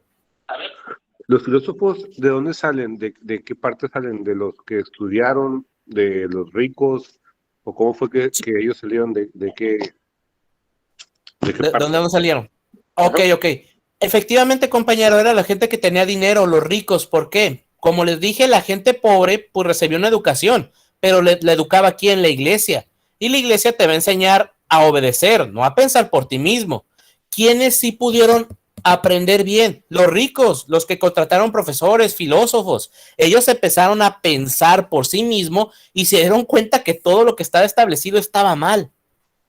¿Los filósofos de dónde salen? ¿De qué parte salen? ¿De los que estudiaron? ¿De los ricos? ¿O cómo fue que ellos salieron? ¿De qué? ¿De dónde salieron? Ok. Efectivamente, compañero, era la gente que tenía dinero, los ricos. ¿Por qué? Como les dije, la gente pobre pues recibió una educación, pero la educaba aquí en la iglesia. Y la iglesia te va a enseñar a obedecer, no a pensar por ti mismo. ¿Quiénes sí pudieron aprender bien? Los ricos, los que contrataron profesores, filósofos. Ellos empezaron a pensar por sí mismos y se dieron cuenta que todo lo que estaba establecido estaba mal,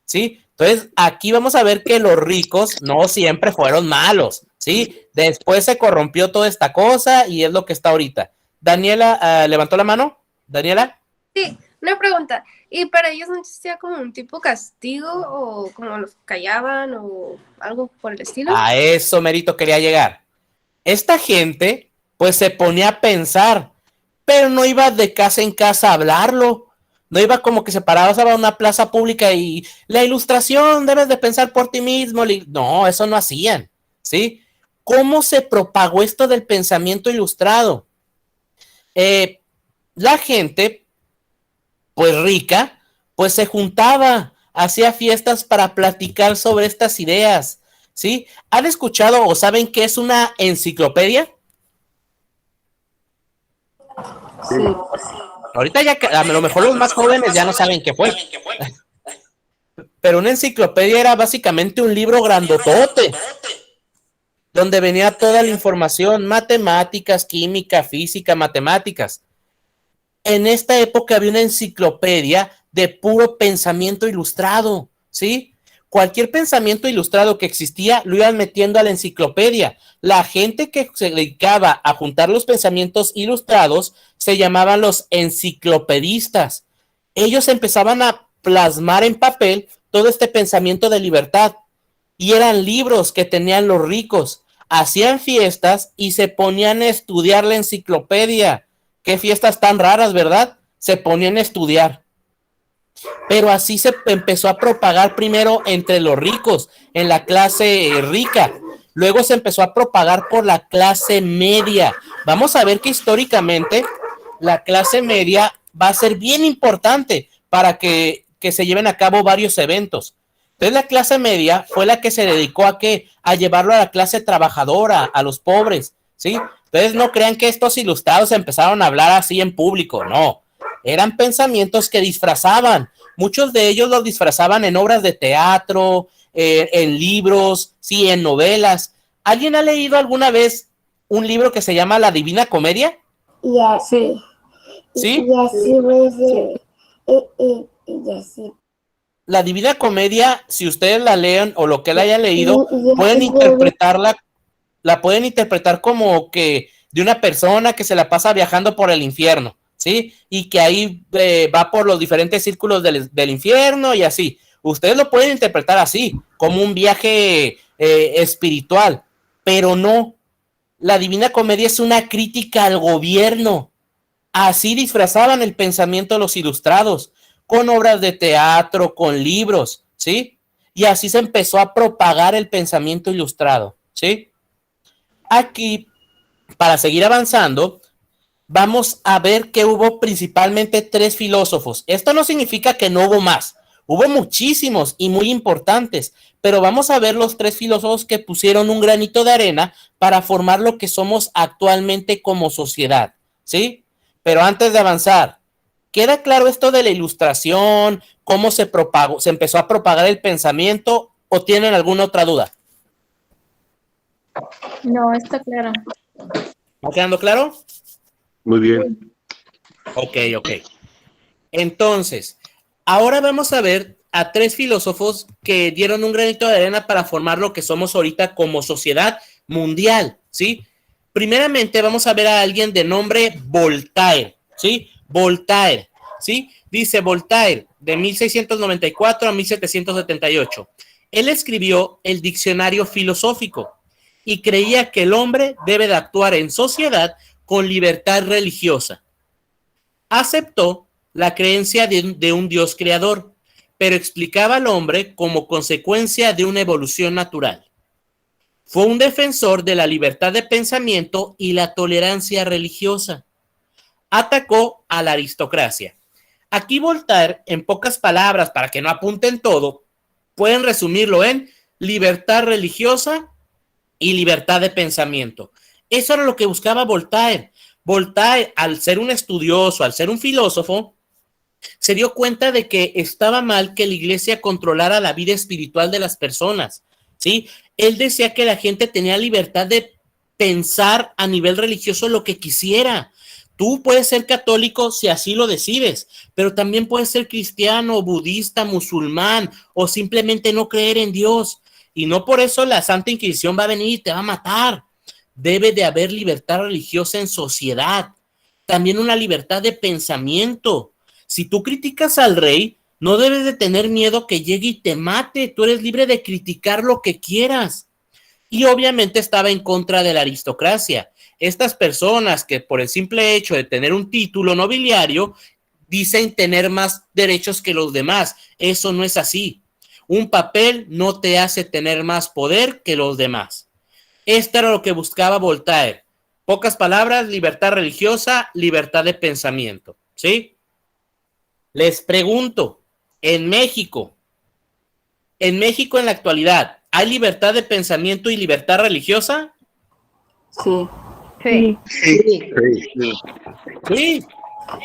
¿sí? Entonces, aquí vamos a ver que los ricos no siempre fueron malos, ¿sí? Después se corrompió toda esta cosa y es lo que está ahorita. Daniela, ¿levantó la mano? ¿Daniela? Sí, una pregunta. ¿Y para ellos no existía como un tipo castigo o como los callaban o algo por el estilo? A eso, Merito, quería llegar. Esta gente, pues, se ponía a pensar, pero no iba de casa en casa a hablarlo. No iba como que se paraba a una plaza pública y la ilustración, debes de pensar por ti mismo. No, eso no hacían, ¿sí? ¿Cómo se propagó esto del pensamiento ilustrado? La gente, pues rica, pues se juntaba, hacía fiestas para platicar sobre estas ideas, ¿sí? ¿Han escuchado o saben qué es una enciclopedia? Sí. Ahorita ya, a lo mejor los más jóvenes ya no saben qué fue. Pero una enciclopedia era básicamente un libro grandotote, donde venía toda la información, matemáticas, química, física, matemáticas. En esta época había una enciclopedia de puro pensamiento ilustrado, ¿sí? Cualquier pensamiento ilustrado que existía lo iban metiendo a la enciclopedia. La gente que se dedicaba a juntar los pensamientos ilustrados se llamaban los enciclopedistas. Ellos empezaban a plasmar en papel todo este pensamiento de libertad y eran libros que tenían los ricos. Hacían fiestas y se ponían a estudiar la enciclopedia. Qué fiestas tan raras, ¿verdad? Se ponían a estudiar. Pero así se empezó a propagar primero entre los ricos, en la clase rica. Luego se empezó a propagar por la clase media. Vamos a ver que históricamente la clase media va a ser bien importante para que se lleven a cabo varios eventos. Entonces la clase media fue la que se dedicó a ¿qué? A llevarlo a la clase trabajadora, a los pobres, ¿sí? Entonces no crean que estos ilustrados empezaron a hablar así en público, no. Eran pensamientos que disfrazaban. Muchos de ellos los disfrazaban en obras de teatro, en libros, sí, en novelas. ¿Alguien ha leído alguna vez un libro que se llama La Divina Comedia? Ya, sí. ¿Sí? Ya, sí, ya, sí. La Divina Comedia, si ustedes la leen o lo que la hayan leído, pueden interpretarla, la pueden interpretar como que de una persona que se la pasa viajando por el infierno, ¿sí? Y que ahí va por los diferentes círculos del infierno y así. Ustedes lo pueden interpretar así, como un viaje espiritual, pero no. La Divina Comedia es una crítica al gobierno. Así disfrazaban el pensamiento de los ilustrados, con obras de teatro, con libros, ¿sí? Y así se empezó a propagar el pensamiento ilustrado, ¿sí? Aquí, para seguir avanzando, vamos a ver que hubo principalmente 3 filósofos. Esto no significa que no hubo más. Hubo muchísimos y muy importantes, pero vamos a ver los 3 filósofos que pusieron un granito de arena para formar lo que somos actualmente como sociedad, ¿sí? Pero antes de avanzar, ¿queda claro esto de la Ilustración? ¿Cómo se propagó, se empezó a propagar el pensamiento? ¿O tienen alguna otra duda? No, está claro. ¿Va quedando claro? Muy bien. Ok. Entonces, ahora vamos a ver a 3 filósofos que dieron un granito de arena para formar lo que somos ahorita como sociedad mundial, ¿sí? Primeramente vamos a ver a alguien de nombre Voltaire, ¿sí? Voltaire, ¿sí? Dice Voltaire, de 1694 a 1778. Él escribió el Diccionario Filosófico y creía que el hombre debe de actuar en sociedad con libertad religiosa. Aceptó la creencia de un Dios creador, pero explicaba al hombre como consecuencia de una evolución natural. Fue un defensor de la libertad de pensamiento y la tolerancia religiosa. Atacó a la aristocracia. Aquí Voltaire, en pocas palabras, para que no apunten todo, pueden resumirlo en libertad religiosa y libertad de pensamiento. Eso era lo que buscaba Voltaire. Voltaire, al ser un estudioso, al ser un filósofo, se dio cuenta de que estaba mal que la iglesia controlara la vida espiritual de las personas, ¿sí? Él decía que la gente tenía libertad de pensar a nivel religioso lo que quisiera. Tú puedes ser católico si así lo decides, pero también puedes ser cristiano, budista, musulmán o simplemente no creer en Dios. Y no por eso la Santa Inquisición va a venir y te va a matar. Debe de haber libertad religiosa en sociedad. También una libertad de pensamiento. Si tú criticas al rey, no debes de tener miedo que llegue y te mate. Tú eres libre de criticar lo que quieras. Y obviamente estaba en contra de la aristocracia. Estas personas que por el simple hecho de tener un título nobiliario dicen tener más derechos que los demás. Eso no es así. Un papel no te hace tener más poder que los demás. Esto era lo que buscaba Voltaire. Pocas palabras, libertad religiosa, libertad de pensamiento, ¿sí? Les pregunto, en México en la actualidad, ¿hay libertad de pensamiento y libertad religiosa? Sí. Sí. Sí.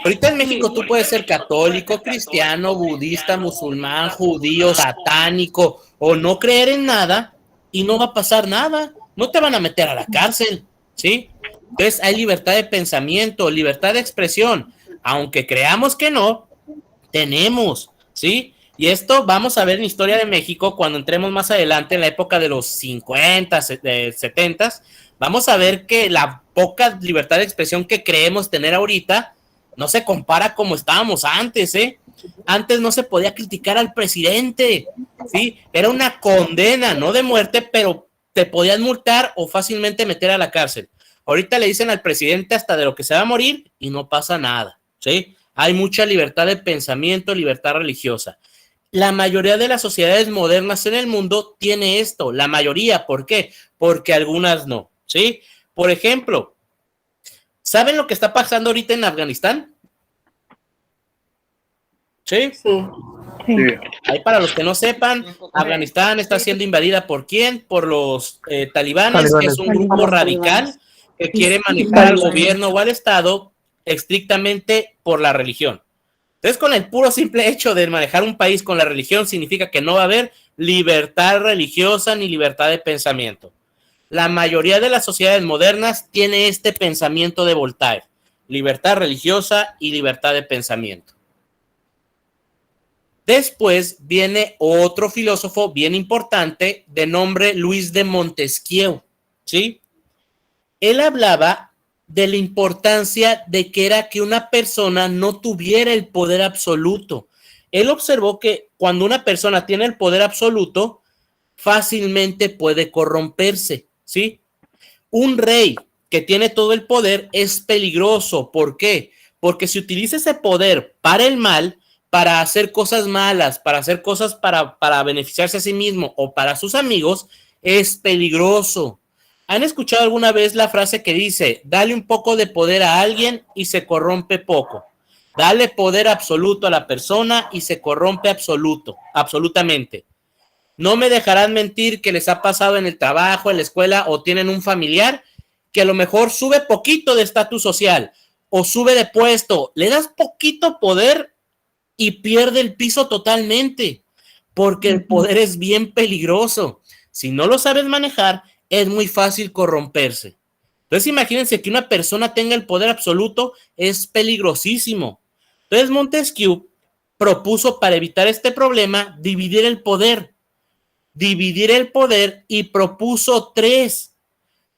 Ahorita en México tú puedes ser católico, cristiano, budista, musulmán, judío, satánico o no creer en nada y no va a pasar nada. No te van a meter a la cárcel, ¿sí? Entonces hay libertad de pensamiento, libertad de expresión. Aunque creamos que no, tenemos, ¿sí? Y esto vamos a ver en Historia de México cuando entremos más adelante en la época de los 50, 70, vamos a ver que la poca libertad de expresión que creemos tener ahorita no se compara como estábamos antes, ¿eh? Antes no se podía criticar al presidente, ¿sí? Era una condena, no de muerte, pero te podían multar o fácilmente meter a la cárcel. Ahorita le dicen al presidente hasta de lo que se va a morir y no pasa nada, ¿sí? Hay mucha libertad de pensamiento, libertad religiosa. La mayoría de las sociedades modernas en el mundo tiene esto, la mayoría, ¿por qué? Porque algunas no, ¿sí? Por ejemplo, ¿saben lo que está pasando ahorita en Afganistán? ¿Sí? Sí. Ahí para los que no sepan, Afganistán está siendo invadida ¿por quién? Por los talibanes, que es un grupo radical que quiere manejar al gobierno o al Estado estrictamente por la religión. Entonces, con el puro simple hecho de manejar un país con la religión significa que no va a haber libertad religiosa ni libertad de pensamiento. La mayoría de las sociedades modernas tiene este pensamiento de Voltaire, libertad religiosa y libertad de pensamiento. Después viene otro filósofo bien importante de nombre Luis de Montesquieu, ¿sí? Él hablaba de la importancia de que era que una persona no tuviera el poder absoluto. Él observó que cuando una persona tiene el poder absoluto, fácilmente puede corromperse, ¿sí? Un rey que tiene todo el poder es peligroso. ¿Por qué? Porque si utiliza ese poder para el mal, para hacer cosas malas, para hacer cosas para beneficiarse a sí mismo o para sus amigos, es peligroso. ¿Han escuchado alguna vez la frase que dice, dale un poco de poder a alguien y se corrompe poco? Dale poder absoluto a la persona y se corrompe absolutamente. No me dejarán mentir que les ha pasado en el trabajo, en la escuela, o tienen un familiar que a lo mejor sube poquito de estatus social o sube de puesto. Le das poquito poder y pierde el piso totalmente, porque el poder es bien peligroso. Si no lo sabes manejar, es muy fácil corromperse. Entonces imagínense que una persona tenga el poder absoluto, es peligrosísimo. Entonces Montesquieu propuso, para evitar este problema, dividir el poder y propuso 3: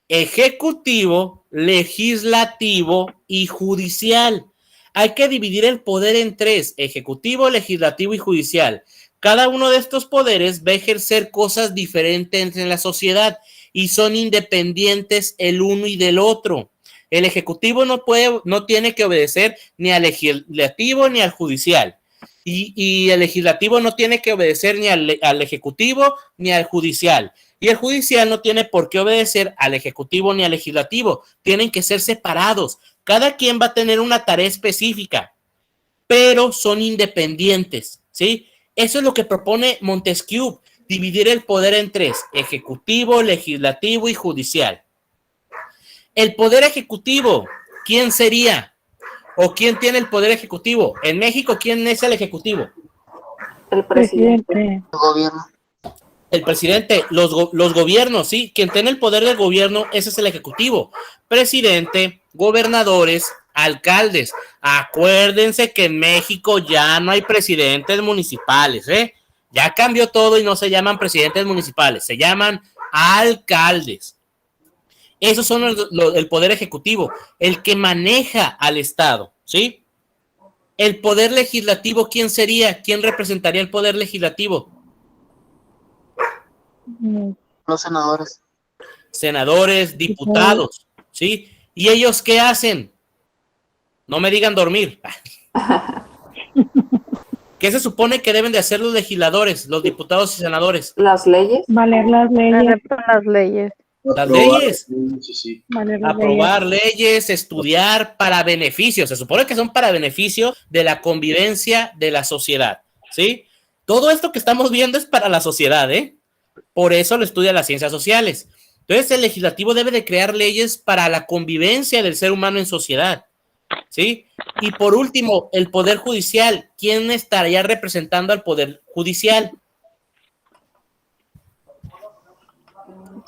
ejecutivo, legislativo y judicial. Hay que dividir el poder en 3: ejecutivo, legislativo y judicial. Cada uno de estos poderes va a ejercer cosas diferentes en la sociedad y son independientes el uno y del otro. El ejecutivo no tiene que obedecer ni al legislativo ni al judicial. Y el legislativo no tiene que obedecer ni al ejecutivo ni al judicial. Y el judicial no tiene por qué obedecer al ejecutivo ni al legislativo. Tienen que ser separados. Cada quien va a tener una tarea específica, pero son independientes, ¿sí? Eso es lo que propone Montesquieu, dividir el poder en 3: ejecutivo, legislativo y judicial. El poder ejecutivo, ¿quién sería? ¿O quién tiene el poder ejecutivo? En México, ¿quién es el ejecutivo? El presidente. El gobierno. El presidente, los gobiernos, ¿sí? Quien tiene el poder del gobierno, ese es el ejecutivo. Presidente, gobernadores, alcaldes. Acuérdense que en México ya no hay presidentes municipales, ¿eh? Ya cambió todo y no se llaman presidentes municipales, se llaman alcaldes. Esos son el poder ejecutivo, el que maneja al Estado, ¿sí? El poder legislativo, ¿quién sería? ¿Quién representaría el poder legislativo? Los senadores. Senadores, diputados, ¿sí? ¿Y ellos qué hacen? No me digan dormir. ¿Qué se supone que deben de hacer los legisladores, los diputados y senadores? Las leyes. Valer las leyes. Las leyes. Las leyes. Sí, sí. Valer las Aprobar leyes, estudiar para beneficio. Se supone que son para beneficio de la convivencia de la sociedad, ¿sí? Todo esto que estamos viendo es para la sociedad, ¿eh? Por eso lo estudian las ciencias sociales. Entonces, el legislativo debe de crear leyes para la convivencia del ser humano en sociedad, ¿sí? Y por último, el poder judicial. ¿Quién estaría representando al poder judicial?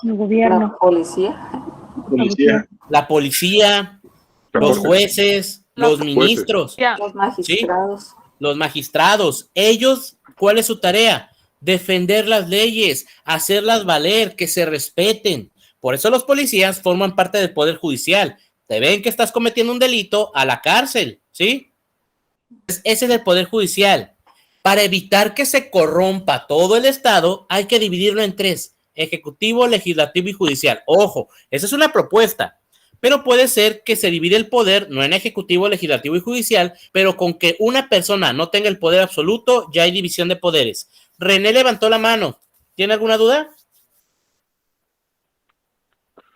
El gobierno. La policía. Policía. La policía, los jueces, los ministros, Ya. Los magistrados. ¿sí? Los magistrados. Ellos, ¿cuál es su tarea? Defender las leyes, hacerlas valer, que se respeten. Por eso los policías forman parte del poder judicial. Te ven que estás cometiendo un delito, a la cárcel, ¿sí? Ese es el poder judicial. Para evitar que se corrompa todo el Estado, hay que dividirlo en 3: ejecutivo, legislativo y judicial. Ojo, esa es una propuesta, pero puede ser que se divide el poder, no en ejecutivo, legislativo y judicial, pero con que una persona no tenga el poder absoluto, ya hay división de poderes. René levantó la mano. ¿Tiene alguna duda?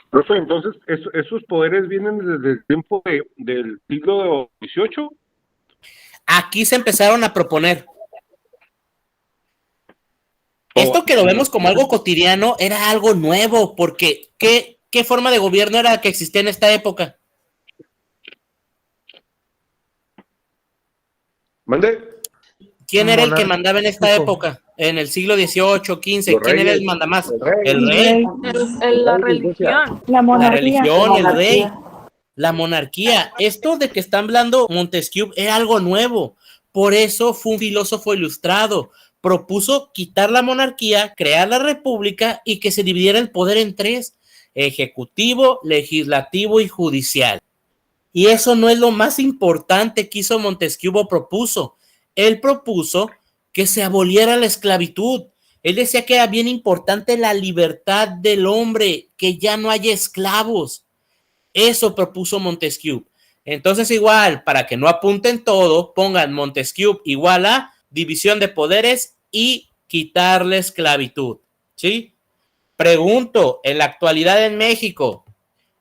Profe, entonces, ¿esos poderes vienen desde el tiempo del siglo XVIII? Aquí se empezaron a proponer. Esto que lo vemos como algo cotidiano era algo nuevo, porque ¿qué forma de gobierno era la que existía en esta época? ¿Mande? ¿Quién era el que mandaba en esta época? En el siglo XVIII, XV, ¿quién era el mandamás? El rey. La religión. La La monarquía. religión, el rey. Monarquía. La monarquía. Esto de que está hablando Montesquieu era algo nuevo. Por eso fue un filósofo ilustrado. Propuso quitar la monarquía, crear la república y que se dividiera el poder en 3: ejecutivo, legislativo y judicial. Y eso no es lo más importante que hizo Montesquieu o propuso. Él propuso que se aboliera la esclavitud. Él decía que era bien importante la libertad del hombre, que ya no haya esclavos. Eso propuso Montesquieu. Entonces, igual, para que no apunten todo, pongan Montesquieu igual a división de poderes y quitar la esclavitud, ¿sí? Pregunto, en la actualidad en México,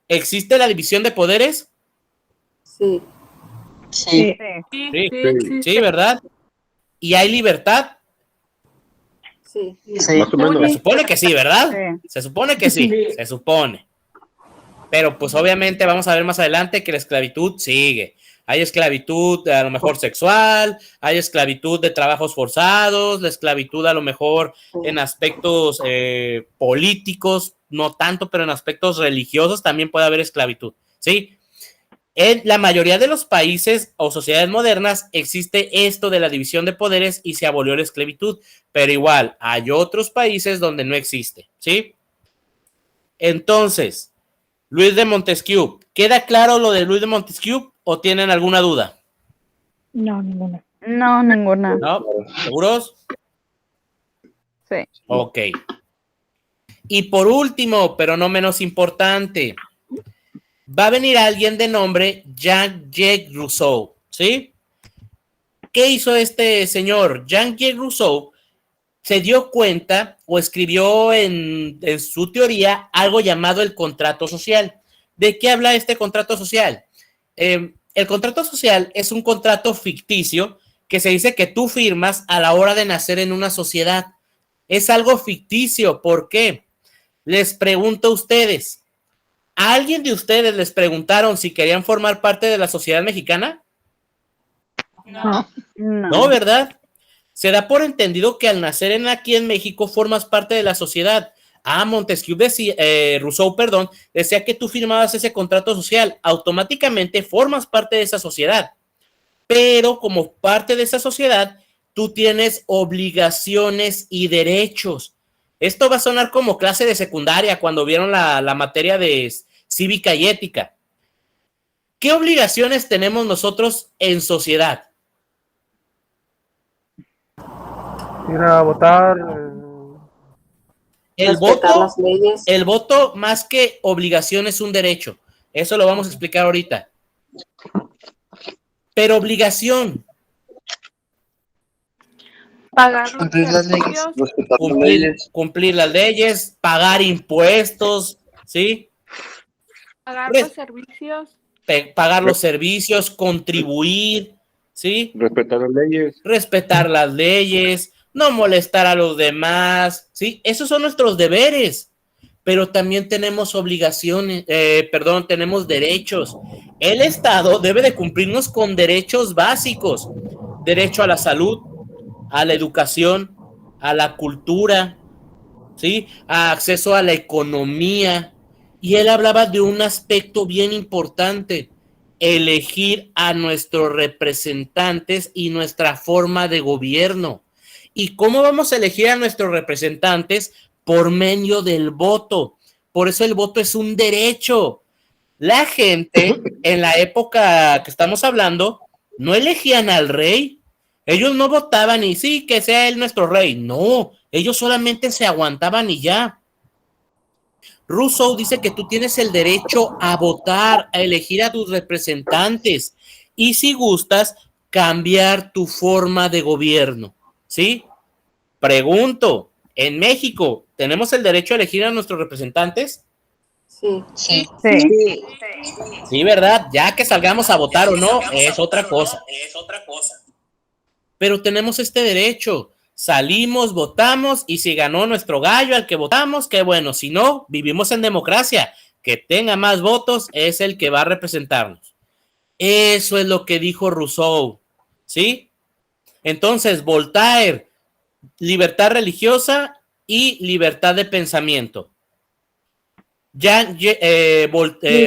¿existe la división de poderes? Sí. Sí. Sí, ¿verdad? ¿Y hay libertad? Sí. Sí. Más o menos. Se supone que sí, ¿verdad? Se supone que sí, se supone. Pero pues obviamente vamos a ver más adelante que la esclavitud sigue. Hay esclavitud a lo mejor sexual, hay esclavitud de trabajos forzados, la esclavitud a lo mejor en aspectos políticos, no tanto, pero en aspectos religiosos también puede haber esclavitud, ¿sí? En la mayoría de los países o sociedades modernas existe esto de la división de poderes y se abolió la esclavitud, pero igual hay otros países donde no existe, ¿sí? Entonces, Luis de Montesquieu, ¿queda claro lo de Luis de Montesquieu o tienen alguna duda? No, ninguna. No, ninguna. ¿No? ¿Seguros? Sí. Ok. Y por último, pero no menos importante, va a venir alguien de nombre Jean-Jacques Rousseau, ¿sí? ¿Qué hizo este señor? Jean-Jacques Rousseau se dio cuenta o escribió en su teoría algo llamado el contrato social. ¿De qué habla este contrato social? El contrato social es un contrato ficticio que se dice que tú firmas a la hora de nacer en una sociedad. Es algo ficticio. ¿Por qué? Les pregunto a ustedes, ¿a alguien de ustedes les preguntaron si querían formar parte de la sociedad mexicana? No, ¿verdad? Se da por entendido que al nacer aquí en México formas parte de la sociedad. Montesquieu decía, Rousseau, perdón, decía que tú firmabas ese contrato social, automáticamente formas parte de esa sociedad. Pero como parte de esa sociedad, tú tienes obligaciones y derechos. Esto va a sonar como clase de secundaria cuando vieron la materia de cívica y ética. ¿Qué obligaciones tenemos nosotros en sociedad? Ir a votar. El voto más que obligación es un derecho. Eso lo vamos a explicar ahorita. Pero obligación. Pagar Cumplir las leyes. Respetar las leyes. Cumplir las leyes, pagar impuestos, ¿sí? Pagar los servicios. Pagar los servicios, contribuir, ¿sí? Respetar las leyes. Respetar las leyes, no molestar a los demás, ¿sí? Esos son nuestros deberes, pero también tenemos obligaciones, tenemos derechos. El Estado debe de cumplirnos con derechos básicos, derecho a la salud, a la educación, a la cultura, ¿sí? A acceso a la economía. Y él hablaba de un aspecto bien importante, elegir a nuestros representantes y nuestra forma de gobierno. ¿Y cómo vamos a elegir a nuestros representantes? Por medio del voto. Por eso el voto es un derecho. La gente, en la época que estamos hablando, no elegían al rey. Ellos no votaban y sí, que sea él nuestro rey. No, ellos solamente se aguantaban y ya. Rousseau dice que tú tienes el derecho a votar, a elegir a tus representantes y si gustas, cambiar tu forma de gobierno, ¿sí? Pregunto, ¿en México tenemos el derecho a elegir a nuestros representantes? Sí. Sí, ¿verdad? Ya que salgamos a votar o no, es otra cosa. Pero tenemos este derecho. Salimos, votamos y si ganó nuestro gallo al que votamos, qué bueno. Si no, vivimos en democracia. Que tenga más votos es el que va a representarnos. Eso es lo que dijo Rousseau, ¿sí? Entonces, Voltaire, libertad religiosa y libertad de pensamiento.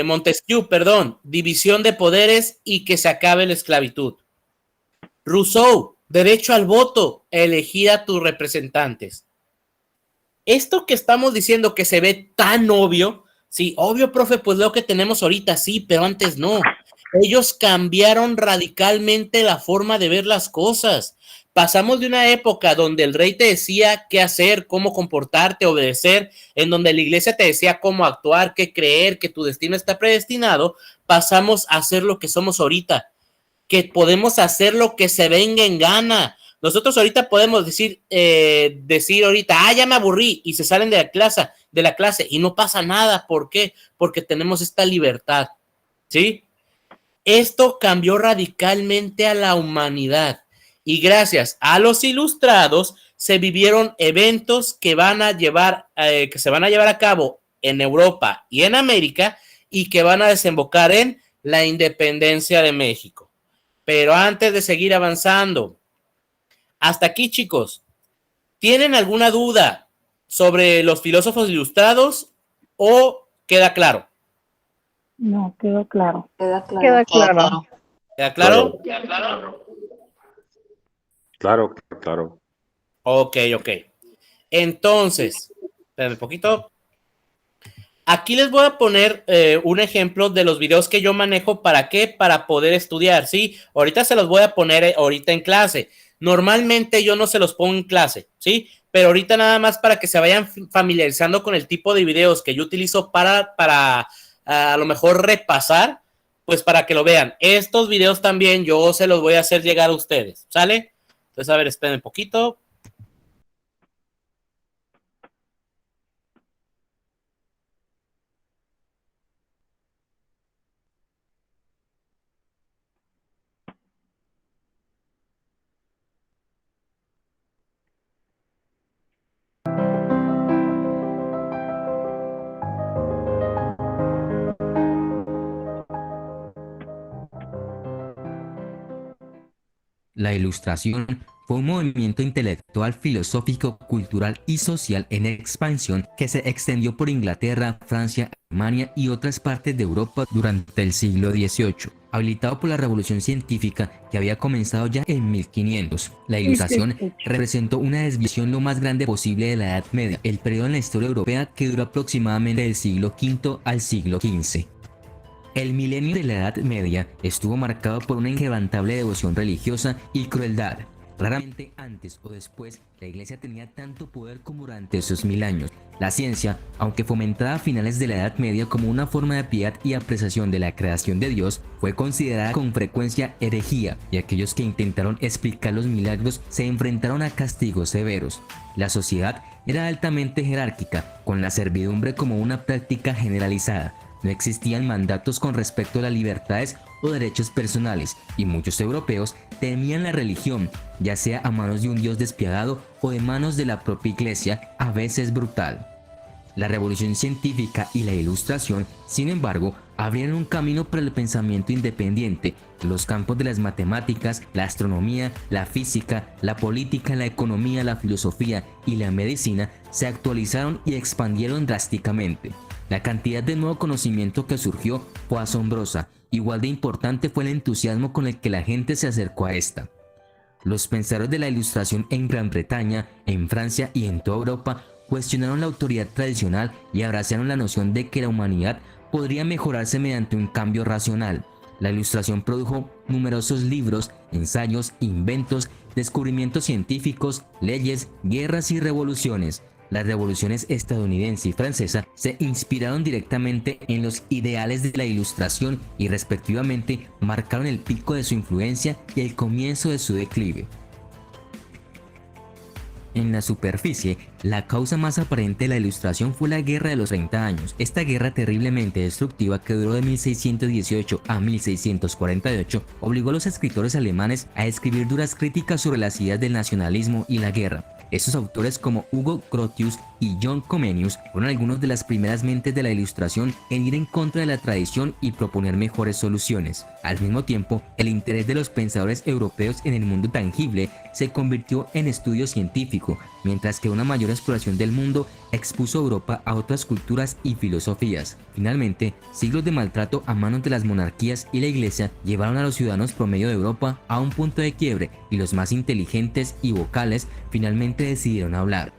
Montesquieu, división de poderes y que se acabe la esclavitud. Rousseau, derecho al voto, elegir a tus representantes. Esto que estamos diciendo que se ve tan obvio, sí, obvio, profe, pues lo que tenemos ahorita, sí, pero antes no. Ellos cambiaron radicalmente la forma de ver las cosas. Pasamos de una época donde el rey te decía qué hacer, cómo comportarte, obedecer, en donde la iglesia te decía cómo actuar, qué creer, que tu destino está predestinado, pasamos a ser lo que somos ahorita, que podemos hacer lo que se venga en gana. Nosotros ahorita podemos decir ahorita, ya me aburrí, y se salen de la clase y no pasa nada. ¿Por qué? Porque tenemos esta libertad, ¿sí? Esto cambió radicalmente a la humanidad y gracias a los ilustrados se vivieron eventos que se van a llevar a cabo en Europa y en América y que van a desembocar en la independencia de México. Pero antes de seguir avanzando, hasta aquí, chicos, ¿tienen alguna duda sobre los filósofos ilustrados o queda claro? No, quedó claro. Queda claro. ¿Queda claro? Claro, claro. Ok. Entonces, espérenme un poquito. Aquí les voy a poner un ejemplo de los videos que yo manejo. ¿Para qué? Para poder estudiar, ¿sí? Ahorita se los voy a poner ahorita en clase. Normalmente yo no se los pongo en clase, ¿sí? Pero ahorita nada más para que se vayan familiarizando con el tipo de videos que yo utilizo para a lo mejor repasar, pues para que lo vean. Estos videos también yo se los voy a hacer llegar a ustedes, ¿sale? Entonces, a ver, esperen un poquito. La Ilustración fue un movimiento intelectual, filosófico, cultural y social en expansión que se extendió por Inglaterra, Francia, Alemania y otras partes de Europa durante el siglo XVIII, habilitado por la Revolución Científica que había comenzado ya en 1500. La Ilustración representó una desviación lo más grande posible de la Edad Media, el periodo en la historia europea que duró aproximadamente del siglo V al siglo XV. El milenio de la Edad Media estuvo marcado por una inquebrantable devoción religiosa y crueldad. Raramente antes o después la Iglesia tenía tanto poder como durante esos 1000 años. La ciencia, aunque fomentada a finales de la Edad Media como una forma de piedad y apreciación de la creación de Dios, fue considerada con frecuencia herejía y aquellos que intentaron explicar los milagros se enfrentaron a castigos severos. La sociedad era altamente jerárquica, con la servidumbre como una práctica generalizada. No existían mandatos con respecto a las libertades o derechos personales, y muchos europeos temían la religión, ya sea a manos de un dios despiadado o de manos de la propia iglesia, a veces brutal. La revolución científica y la ilustración, sin embargo, abrieron un camino para el pensamiento independiente. Los campos de las matemáticas, la astronomía, la física, la política, la economía, la filosofía y la medicina se actualizaron y expandieron drásticamente. La cantidad de nuevo conocimiento que surgió fue asombrosa. Igual de importante fue el entusiasmo con el que la gente se acercó a esta. Los pensadores de la Ilustración en Gran Bretaña, en Francia y en toda Europa cuestionaron la autoridad tradicional y abrazaron la noción de que la humanidad podría mejorarse mediante un cambio racional. La Ilustración produjo numerosos libros, ensayos, inventos, descubrimientos científicos, leyes, guerras y revoluciones. Las revoluciones estadounidense y francesa se inspiraron directamente en los ideales de la Ilustración y respectivamente marcaron el pico de su influencia y el comienzo de su declive. En la superficie, la causa más aparente de la Ilustración fue la Guerra de los 30 años. Esta guerra terriblemente destructiva que duró de 1618 a 1648 obligó a los escritores alemanes a escribir duras críticas sobre las ideas del nacionalismo y la guerra. Estos autores como Hugo Grotius y John Comenius fueron algunos de las primeras mentes de la Ilustración en ir en contra de la tradición y proponer mejores soluciones. Al mismo tiempo, el interés de los pensadores europeos en el mundo tangible se convirtió en estudio científico, mientras que una mayor exploración del mundo expuso a Europa a otras culturas y filosofías. Finalmente, siglos de maltrato a manos de las monarquías y la Iglesia llevaron a los ciudadanos promedio de Europa a un punto de quiebre y los más inteligentes y vocales finalmente decidieron hablar.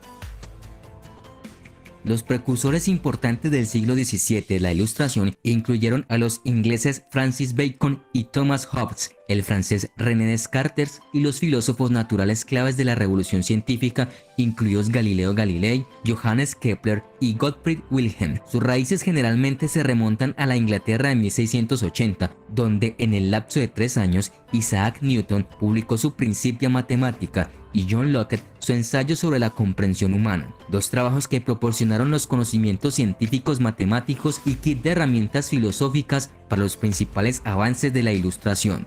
Los precursores importantes del siglo XVII de la Ilustración incluyeron a los ingleses Francis Bacon y Thomas Hobbes, el francés René Descartes y los filósofos naturales claves de la Revolución Científica, incluidos Galileo Galilei, Johannes Kepler y Gottfried Wilhelm. Sus raíces generalmente se remontan a la Inglaterra de 1680, donde en el lapso de 3 años Isaac Newton publicó su Principia Mathematica y John Locke su ensayo sobre la comprensión humana, dos trabajos que proporcionaron los conocimientos científicos matemáticos y kit de herramientas filosóficas para los principales avances de la Ilustración.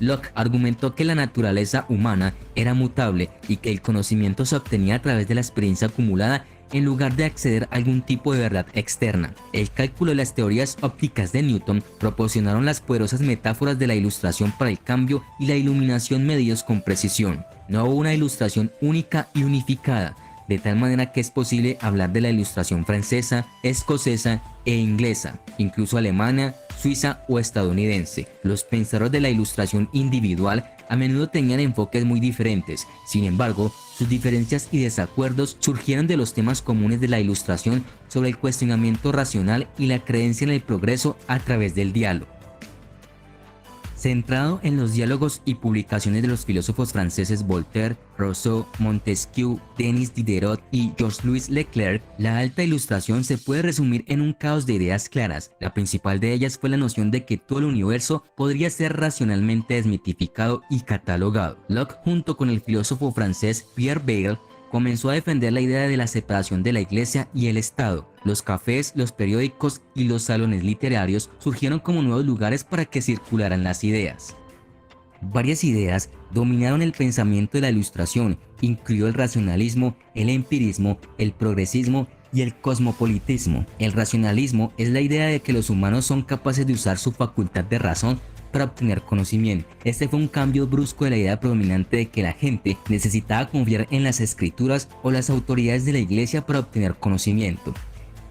Locke argumentó que la naturaleza humana era mutable y que el conocimiento se obtenía a través de la experiencia acumulada en lugar de acceder a algún tipo de verdad externa. El cálculo y las teorías ópticas de Newton proporcionaron las poderosas metáforas de la Ilustración para el cambio y la iluminación medidos con precisión. No hubo una ilustración única y unificada, de tal manera que es posible hablar de la Ilustración francesa, escocesa e inglesa, incluso alemana, suiza o estadounidense. Los pensadores de la Ilustración individual a menudo tenían enfoques muy diferentes. Sin embargo, sus diferencias y desacuerdos surgieron de los temas comunes de la Ilustración sobre el cuestionamiento racional y la creencia en el progreso a través del diálogo. Centrado en los diálogos y publicaciones de los filósofos franceses Voltaire, Rousseau, Montesquieu, Denis Diderot y Georges-Louis Leclerc, la alta Ilustración se puede resumir en un caos de ideas claras. La principal de ellas fue la noción de que todo el universo podría ser racionalmente desmitificado y catalogado. Locke, junto con el filósofo francés Pierre Bayle, comenzó a defender la idea de la separación de la Iglesia y el Estado. Los cafés, los periódicos y los salones literarios surgieron como nuevos lugares para que circularan las ideas. Varias ideas dominaron el pensamiento de la Ilustración, incluido el racionalismo, el empirismo, el progresismo y el cosmopolitismo. El racionalismo es la idea de que los humanos son capaces de usar su facultad de razón para obtener conocimiento. Este fue un cambio brusco de la idea predominante de que la gente necesitaba confiar en las escrituras o las autoridades de la Iglesia para obtener conocimiento.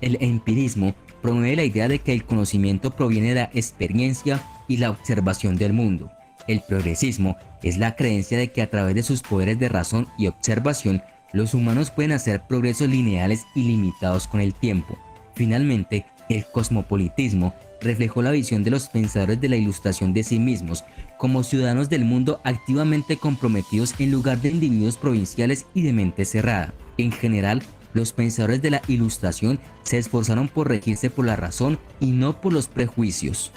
El empirismo promueve la idea de que el conocimiento proviene de la experiencia y la observación del mundo. El progresismo es la creencia de que a través de sus poderes de razón y observación, los humanos pueden hacer progresos lineales y limitados con el tiempo. Finalmente, el cosmopolitismo reflejó la visión de los pensadores de la Ilustración de sí mismos como ciudadanos del mundo activamente comprometidos en lugar de individuos provinciales y de mente cerrada. En general, los pensadores de la Ilustración se esforzaron por regirse por la razón y no por los prejuicios.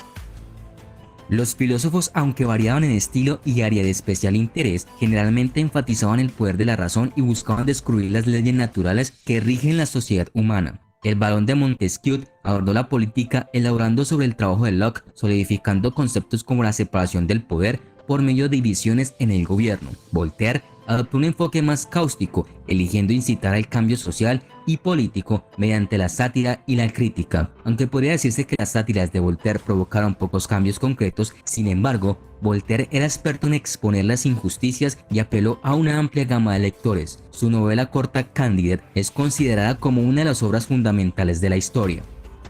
Los filósofos, aunque variaban en estilo y área de especial interés, generalmente enfatizaban el poder de la razón y buscaban descubrir las leyes naturales que rigen la sociedad humana. El barón de Montesquieu abordó la política elaborando sobre el trabajo de Locke, solidificando conceptos como la separación del poder por medio de divisiones en el gobierno. Voltaire adoptó un enfoque más cáustico, eligiendo incitar al cambio social y político mediante la sátira y la crítica. Aunque podría decirse que las sátiras de Voltaire provocaron pocos cambios concretos, sin embargo, Voltaire era experto en exponer las injusticias y apeló a una amplia gama de lectores. Su novela corta Candide es considerada como una de las obras fundamentales de la historia.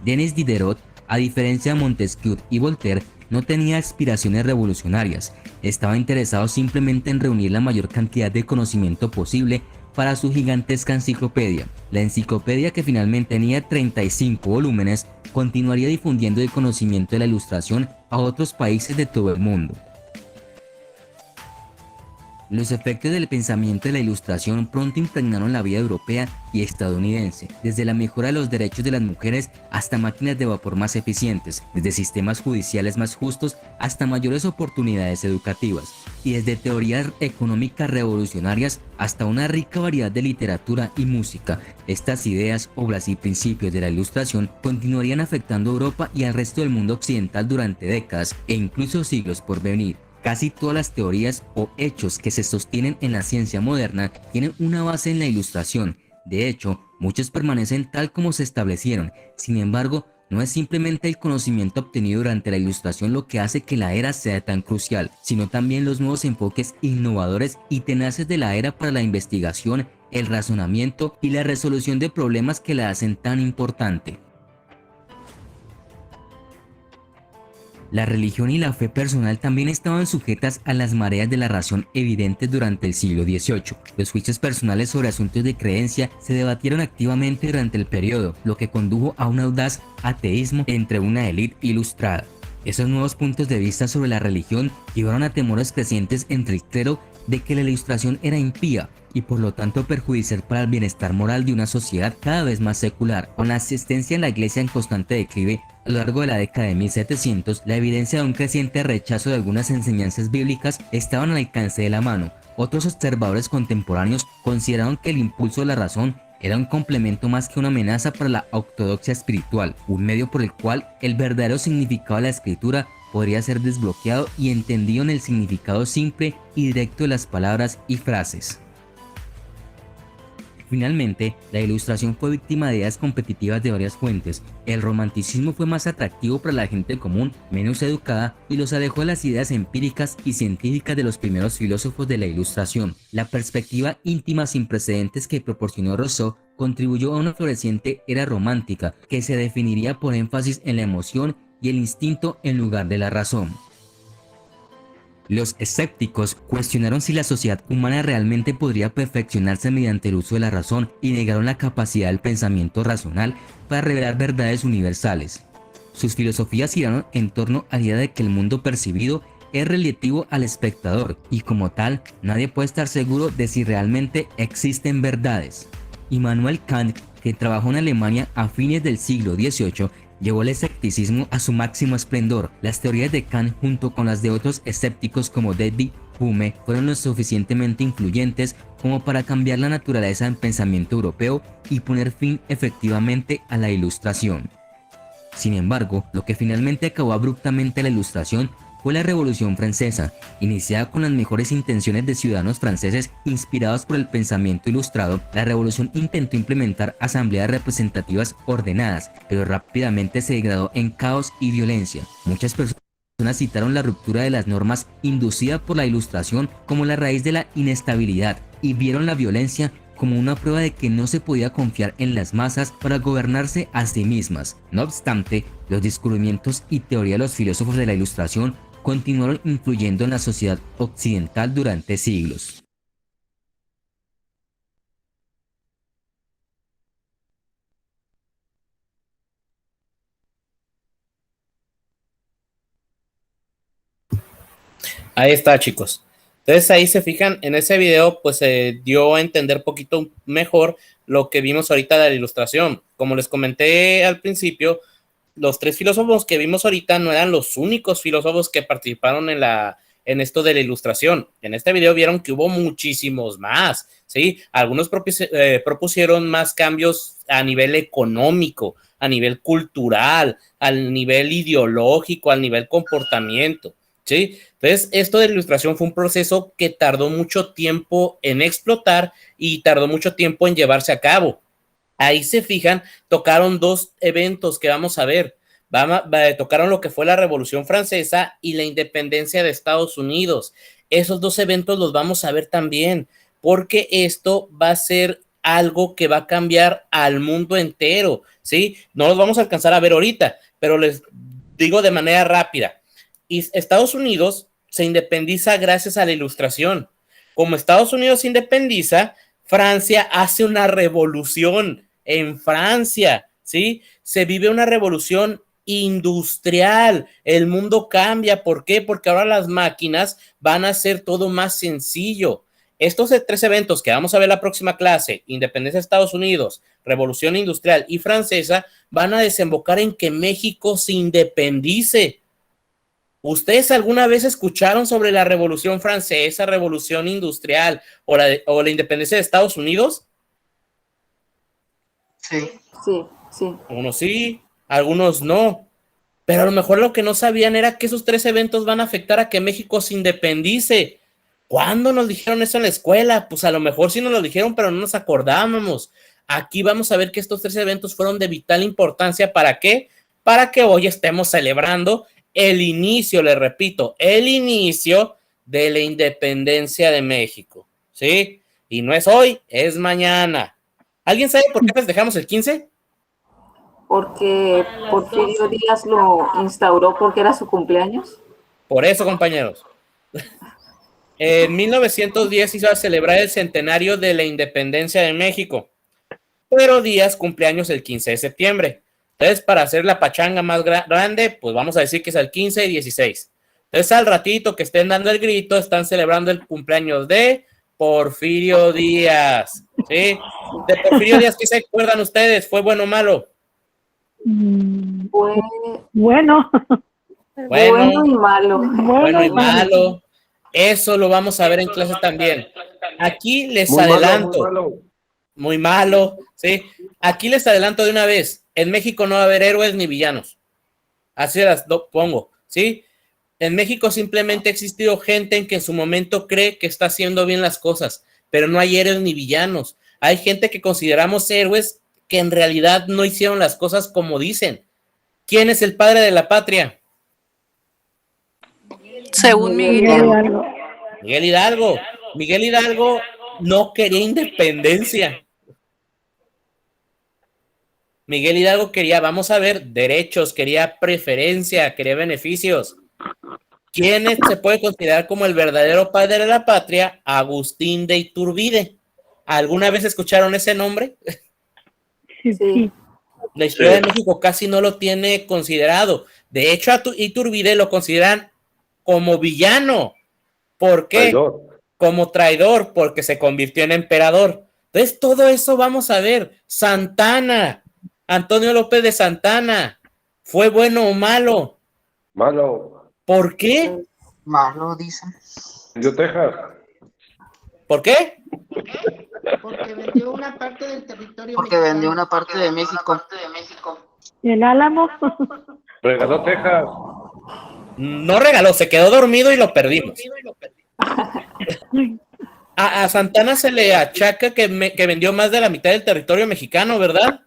Denis Diderot, a diferencia de Montesquieu y Voltaire, no tenía aspiraciones revolucionarias, estaba interesado simplemente en reunir la mayor cantidad de conocimiento posible para su gigantesca enciclopedia. La enciclopedia, que finalmente tenía 35 volúmenes, continuaría difundiendo el conocimiento de la Ilustración a otros países de todo el mundo. Los efectos del pensamiento de la Ilustración pronto impregnaron la vida europea y estadounidense, desde la mejora de los derechos de las mujeres hasta máquinas de vapor más eficientes, desde sistemas judiciales más justos hasta mayores oportunidades educativas, y desde teorías económicas revolucionarias hasta una rica variedad de literatura y música. Estas ideas, obras y principios de la Ilustración continuarían afectando a Europa y al resto del mundo occidental durante décadas e incluso siglos por venir. Casi todas las teorías o hechos que se sostienen en la ciencia moderna tienen una base en la Ilustración. De hecho, muchos permanecen tal como se establecieron. Sin embargo, no es simplemente el conocimiento obtenido durante la Ilustración lo que hace que la era sea tan crucial, sino también los nuevos enfoques innovadores y tenaces de la era para la investigación, el razonamiento y la resolución de problemas que la hacen tan importante. La religión y la fe personal también estaban sujetas a las mareas de la razón evidentes durante el siglo XVIII. Los juicios personales sobre asuntos de creencia se debatieron activamente durante el periodo, lo que condujo a un audaz ateísmo entre una élite ilustrada. Esos nuevos puntos de vista sobre la religión llevaron a temores crecientes entre el clero de que la Ilustración era impía y por lo tanto perjudicial para el bienestar moral de una sociedad cada vez más secular. Con la asistencia en la iglesia en constante declive a lo largo de la década de 1700, la evidencia de un creciente rechazo de algunas enseñanzas bíblicas estaban al alcance de la mano. Otros observadores contemporáneos consideraron que el impulso de la razón era un complemento más que una amenaza para la ortodoxia espiritual, un medio por el cual el verdadero significado de la escritura podría ser desbloqueado y entendido en el significado simple y directo de las palabras y frases. Finalmente, la Ilustración fue víctima de ideas competitivas de varias fuentes. El romanticismo fue más atractivo para la gente común, menos educada, y los alejó de las ideas empíricas y científicas de los primeros filósofos de la Ilustración. La perspectiva íntima sin precedentes que proporcionó Rousseau contribuyó a una floreciente era romántica, que se definiría por énfasis en la emoción y el instinto en lugar de la razón. Los escépticos cuestionaron si la sociedad humana realmente podría perfeccionarse mediante el uso de la razón y negaron la capacidad del pensamiento racional para revelar verdades universales. Sus filosofías giraron en torno a la idea de que el mundo percibido es relativo al espectador y como tal nadie puede estar seguro de si realmente existen verdades. Immanuel Kant, que trabajó en Alemania a fines del siglo XVIII, llevó el escepticismo a su máximo esplendor. Las teorías de Kant junto con las de otros escépticos como David Hume fueron lo suficientemente influyentes como para cambiar la naturaleza del pensamiento europeo y poner fin efectivamente a la Ilustración. Sin embargo, lo que finalmente acabó abruptamente la Ilustración fue la Revolución Francesa, iniciada con las mejores intenciones de ciudadanos franceses inspirados por el pensamiento ilustrado. La revolución intentó implementar asambleas representativas ordenadas, pero rápidamente se degradó en caos y violencia. Muchas personas citaron la ruptura de las normas inducida por la Ilustración como la raíz de la inestabilidad y vieron la violencia como una prueba de que no se podía confiar en las masas para gobernarse a sí mismas. No obstante, los descubrimientos y teoría de los filósofos de la Ilustración continuaron influyendo en la sociedad occidental durante siglos. Ahí está, chicos. Entonces ahí se fijan, en ese video pues se dio a entender poquito mejor lo que vimos ahorita de la Ilustración. Como les comenté al principio, los 3 filósofos que vimos ahorita no eran los únicos filósofos que participaron en esto de la Ilustración. En este video vieron que hubo muchísimos más, ¿sí? Algunos propusieron más cambios a nivel económico, a nivel cultural, al nivel ideológico, al nivel comportamiento, ¿sí? Entonces, esto de la Ilustración fue un proceso que tardó mucho tiempo en explotar y tardó mucho tiempo en llevarse a cabo. Ahí se fijan, tocaron 2 eventos que vamos a ver. Tocaron lo que fue la Revolución Francesa y la independencia de Estados Unidos. Esos 2 eventos los vamos a ver también, porque esto va a ser algo que va a cambiar al mundo entero, ¿sí? No los vamos a alcanzar a ver ahorita, pero les digo de manera rápida. Y Estados Unidos se independiza gracias a la Ilustración. Como Estados Unidos se independiza, Francia hace una revolución en Francia, ¿sí? Se vive una revolución industrial, el mundo cambia. ¿Por qué? Porque ahora las máquinas van a hacer todo más sencillo. Estos 3 eventos que vamos a ver en la próxima clase, independencia de Estados Unidos, revolución industrial y francesa, van a desembocar en que México se independice. ¿Ustedes alguna vez escucharon sobre la Revolución Francesa, Revolución Industrial o la independencia de Estados Unidos? Sí. Sí. Algunos sí, algunos no. Pero a lo mejor lo que no sabían era que esos 3 eventos van a afectar a que México se independice. ¿Cuándo nos dijeron eso en la escuela? Pues a lo mejor sí nos lo dijeron, pero no nos acordábamos. Aquí vamos a ver que estos 3 eventos fueron de vital importancia. ¿Para qué? Para que hoy estemos celebrando el inicio, les repito, el inicio de la independencia de México, ¿sí? Y no es hoy, es mañana. ¿Alguien sabe por qué festejamos el 15? Porque Porfirio Díaz lo instauró porque era su cumpleaños. Por eso, compañeros. En 1910 se iba a celebrar el centenario de la independencia de México, pero Díaz cumpleaños el 15 de septiembre. Entonces, para hacer la pachanga más grande, pues vamos a decir que es el 15 y 16. Entonces, al ratito que estén dando el grito, están celebrando el cumpleaños de Porfirio Díaz, ¿sí? De Porfirio Díaz, ¿qué se acuerdan ustedes? ¿Fue bueno o malo? Bueno. Bueno y malo. Bueno y malo. Eso lo vamos a ver en clase también. Aquí les Muy adelanto. malo. Muy malo, ¿sí? Aquí les adelanto de una vez, en México no va a haber héroes ni villanos. Así las pongo, ¿sí? En México simplemente ha existido gente en que en su momento cree que está haciendo bien las cosas, pero no hay héroes ni villanos. Hay gente que consideramos héroes que en realidad no hicieron las cosas como dicen. ¿Quién es el padre de la patria? Según Miguel Hidalgo. Miguel Hidalgo. Miguel Hidalgo no quería independencia. Miguel Hidalgo quería, vamos a ver, derechos, quería preferencia, quería beneficios. ¿Quién se puede considerar como el verdadero padre de la patria? Agustín de Iturbide. ¿Alguna vez escucharon ese nombre? Sí. La historia de México casi no lo tiene considerado. De hecho, a Iturbide lo consideran como villano. ¿Por qué? Traidor. Como traidor, porque se convirtió en emperador. Entonces, todo eso vamos a ver. Santana, Antonio López de Santana, ¿fue bueno o malo? Malo. ¿Por qué? Malo, dicen. Yo Texas. ¿Por qué? Porque vendió una parte del territorio Porque mexicano. vendió una parte de México. ¿Y el Álamo? Regaló Texas. No regaló, se quedó dormido y lo perdimos. A Santana se le achaca que vendió más de la mitad del territorio mexicano, ¿verdad?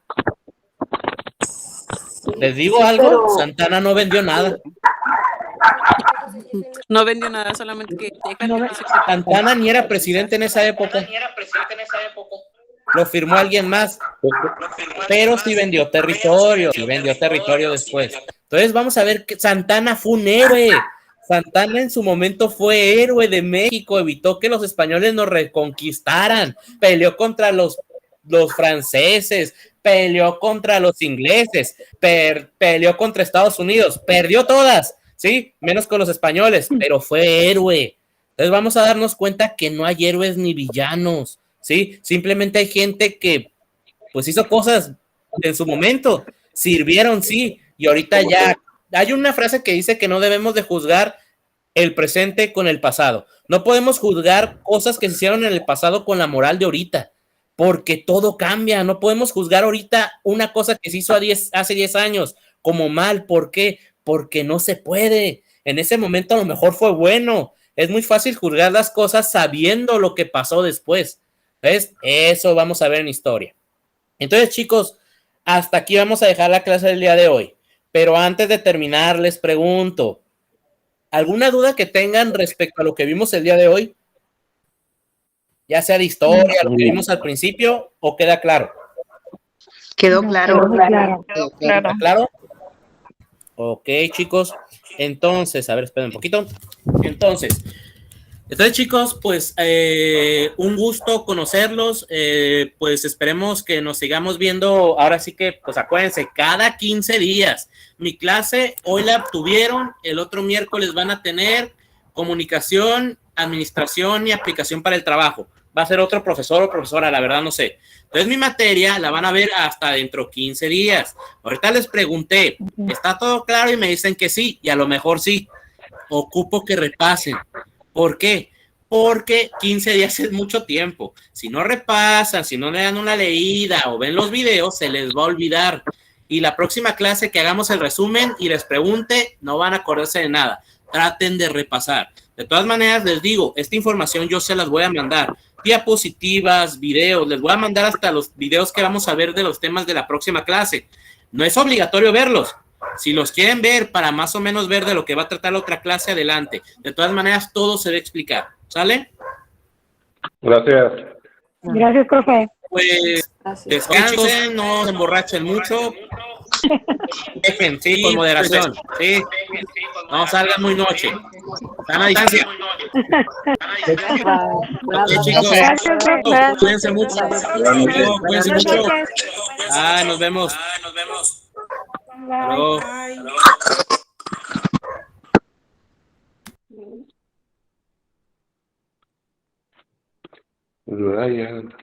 Les digo algo, Santana no vendió nada. No vendió nada, solamente que Santana ni era presidente en esa época. Lo firmó alguien más. Pero sí vendió territorio. Sí vendió territorio después. Entonces vamos a ver que Santana fue un héroe. Santana en su momento fue héroe de México. Evitó que los españoles nos reconquistaran. Peleó contra los franceses. Peleó contra los ingleses. Peleó contra Estados Unidos. Perdió todas. Sí, menos con los españoles, pero fue héroe. Entonces vamos a darnos cuenta que no hay héroes ni villanos, ¿sí? Simplemente hay gente que, pues, hizo cosas en su momento, sirvieron, sí, y ahorita ya hay una frase que dice que no debemos de juzgar el presente con el pasado. No podemos juzgar cosas que se hicieron en el pasado con la moral de ahorita, porque todo cambia. No podemos juzgar ahorita una cosa que se hizo hace 10 años como mal. ¿Por qué? Porque no se puede. En ese momento a lo mejor fue bueno. Es muy fácil juzgar las cosas sabiendo lo que pasó después. ¿Ves? Eso vamos a ver en historia. Entonces, chicos, hasta aquí vamos a dejar la clase del día de hoy. Pero antes de terminar, les pregunto, ¿alguna duda que tengan respecto a lo que vimos el día de hoy? Ya sea de historia, lo que vimos al principio, ¿o queda claro? Quedó claro. ¿Queda claro? Ok, chicos. Entonces, a ver, esperen un poquito. Entonces, chicos, pues un gusto conocerlos. Pues esperemos que nos sigamos viendo. Ahora sí que, pues acuérdense, cada 15 días. Mi clase hoy la tuvieron, el otro miércoles van a tener comunicación, administración y aplicación para el trabajo. Va a ser otro profesor o profesora, la verdad no sé. Entonces mi materia la van a ver hasta dentro de 15 días. Ahorita les pregunté, ¿está todo claro? Y me dicen que sí, y a lo mejor sí. Ocupo que repasen. ¿Por qué? Porque 15 días es mucho tiempo. Si no repasan, si no le dan una leída o ven los videos, se les va a olvidar. Y la próxima clase que hagamos el resumen y les pregunte, no van a acordarse de nada. Traten de repasar. De todas maneras, les digo, esta información yo se las voy a mandar. Diapositivas, videos, les voy a mandar hasta los videos que vamos a ver de los temas de la próxima clase. No es obligatorio verlos. Si los quieren ver para más o menos ver de lo que va a tratar la otra clase, adelante. De todas maneras, todo se va a explicar. ¿Sale? Gracias. Gracias, profe. Pues descansen, no se emborrachen mucho. Dejen, sí, con moderación. Sí. No salgan muy noche. Están a distancia. Ok, chicos. Cuídense mucho. Cuídense mucho. Nos vemos. Hasta luego. Ryan.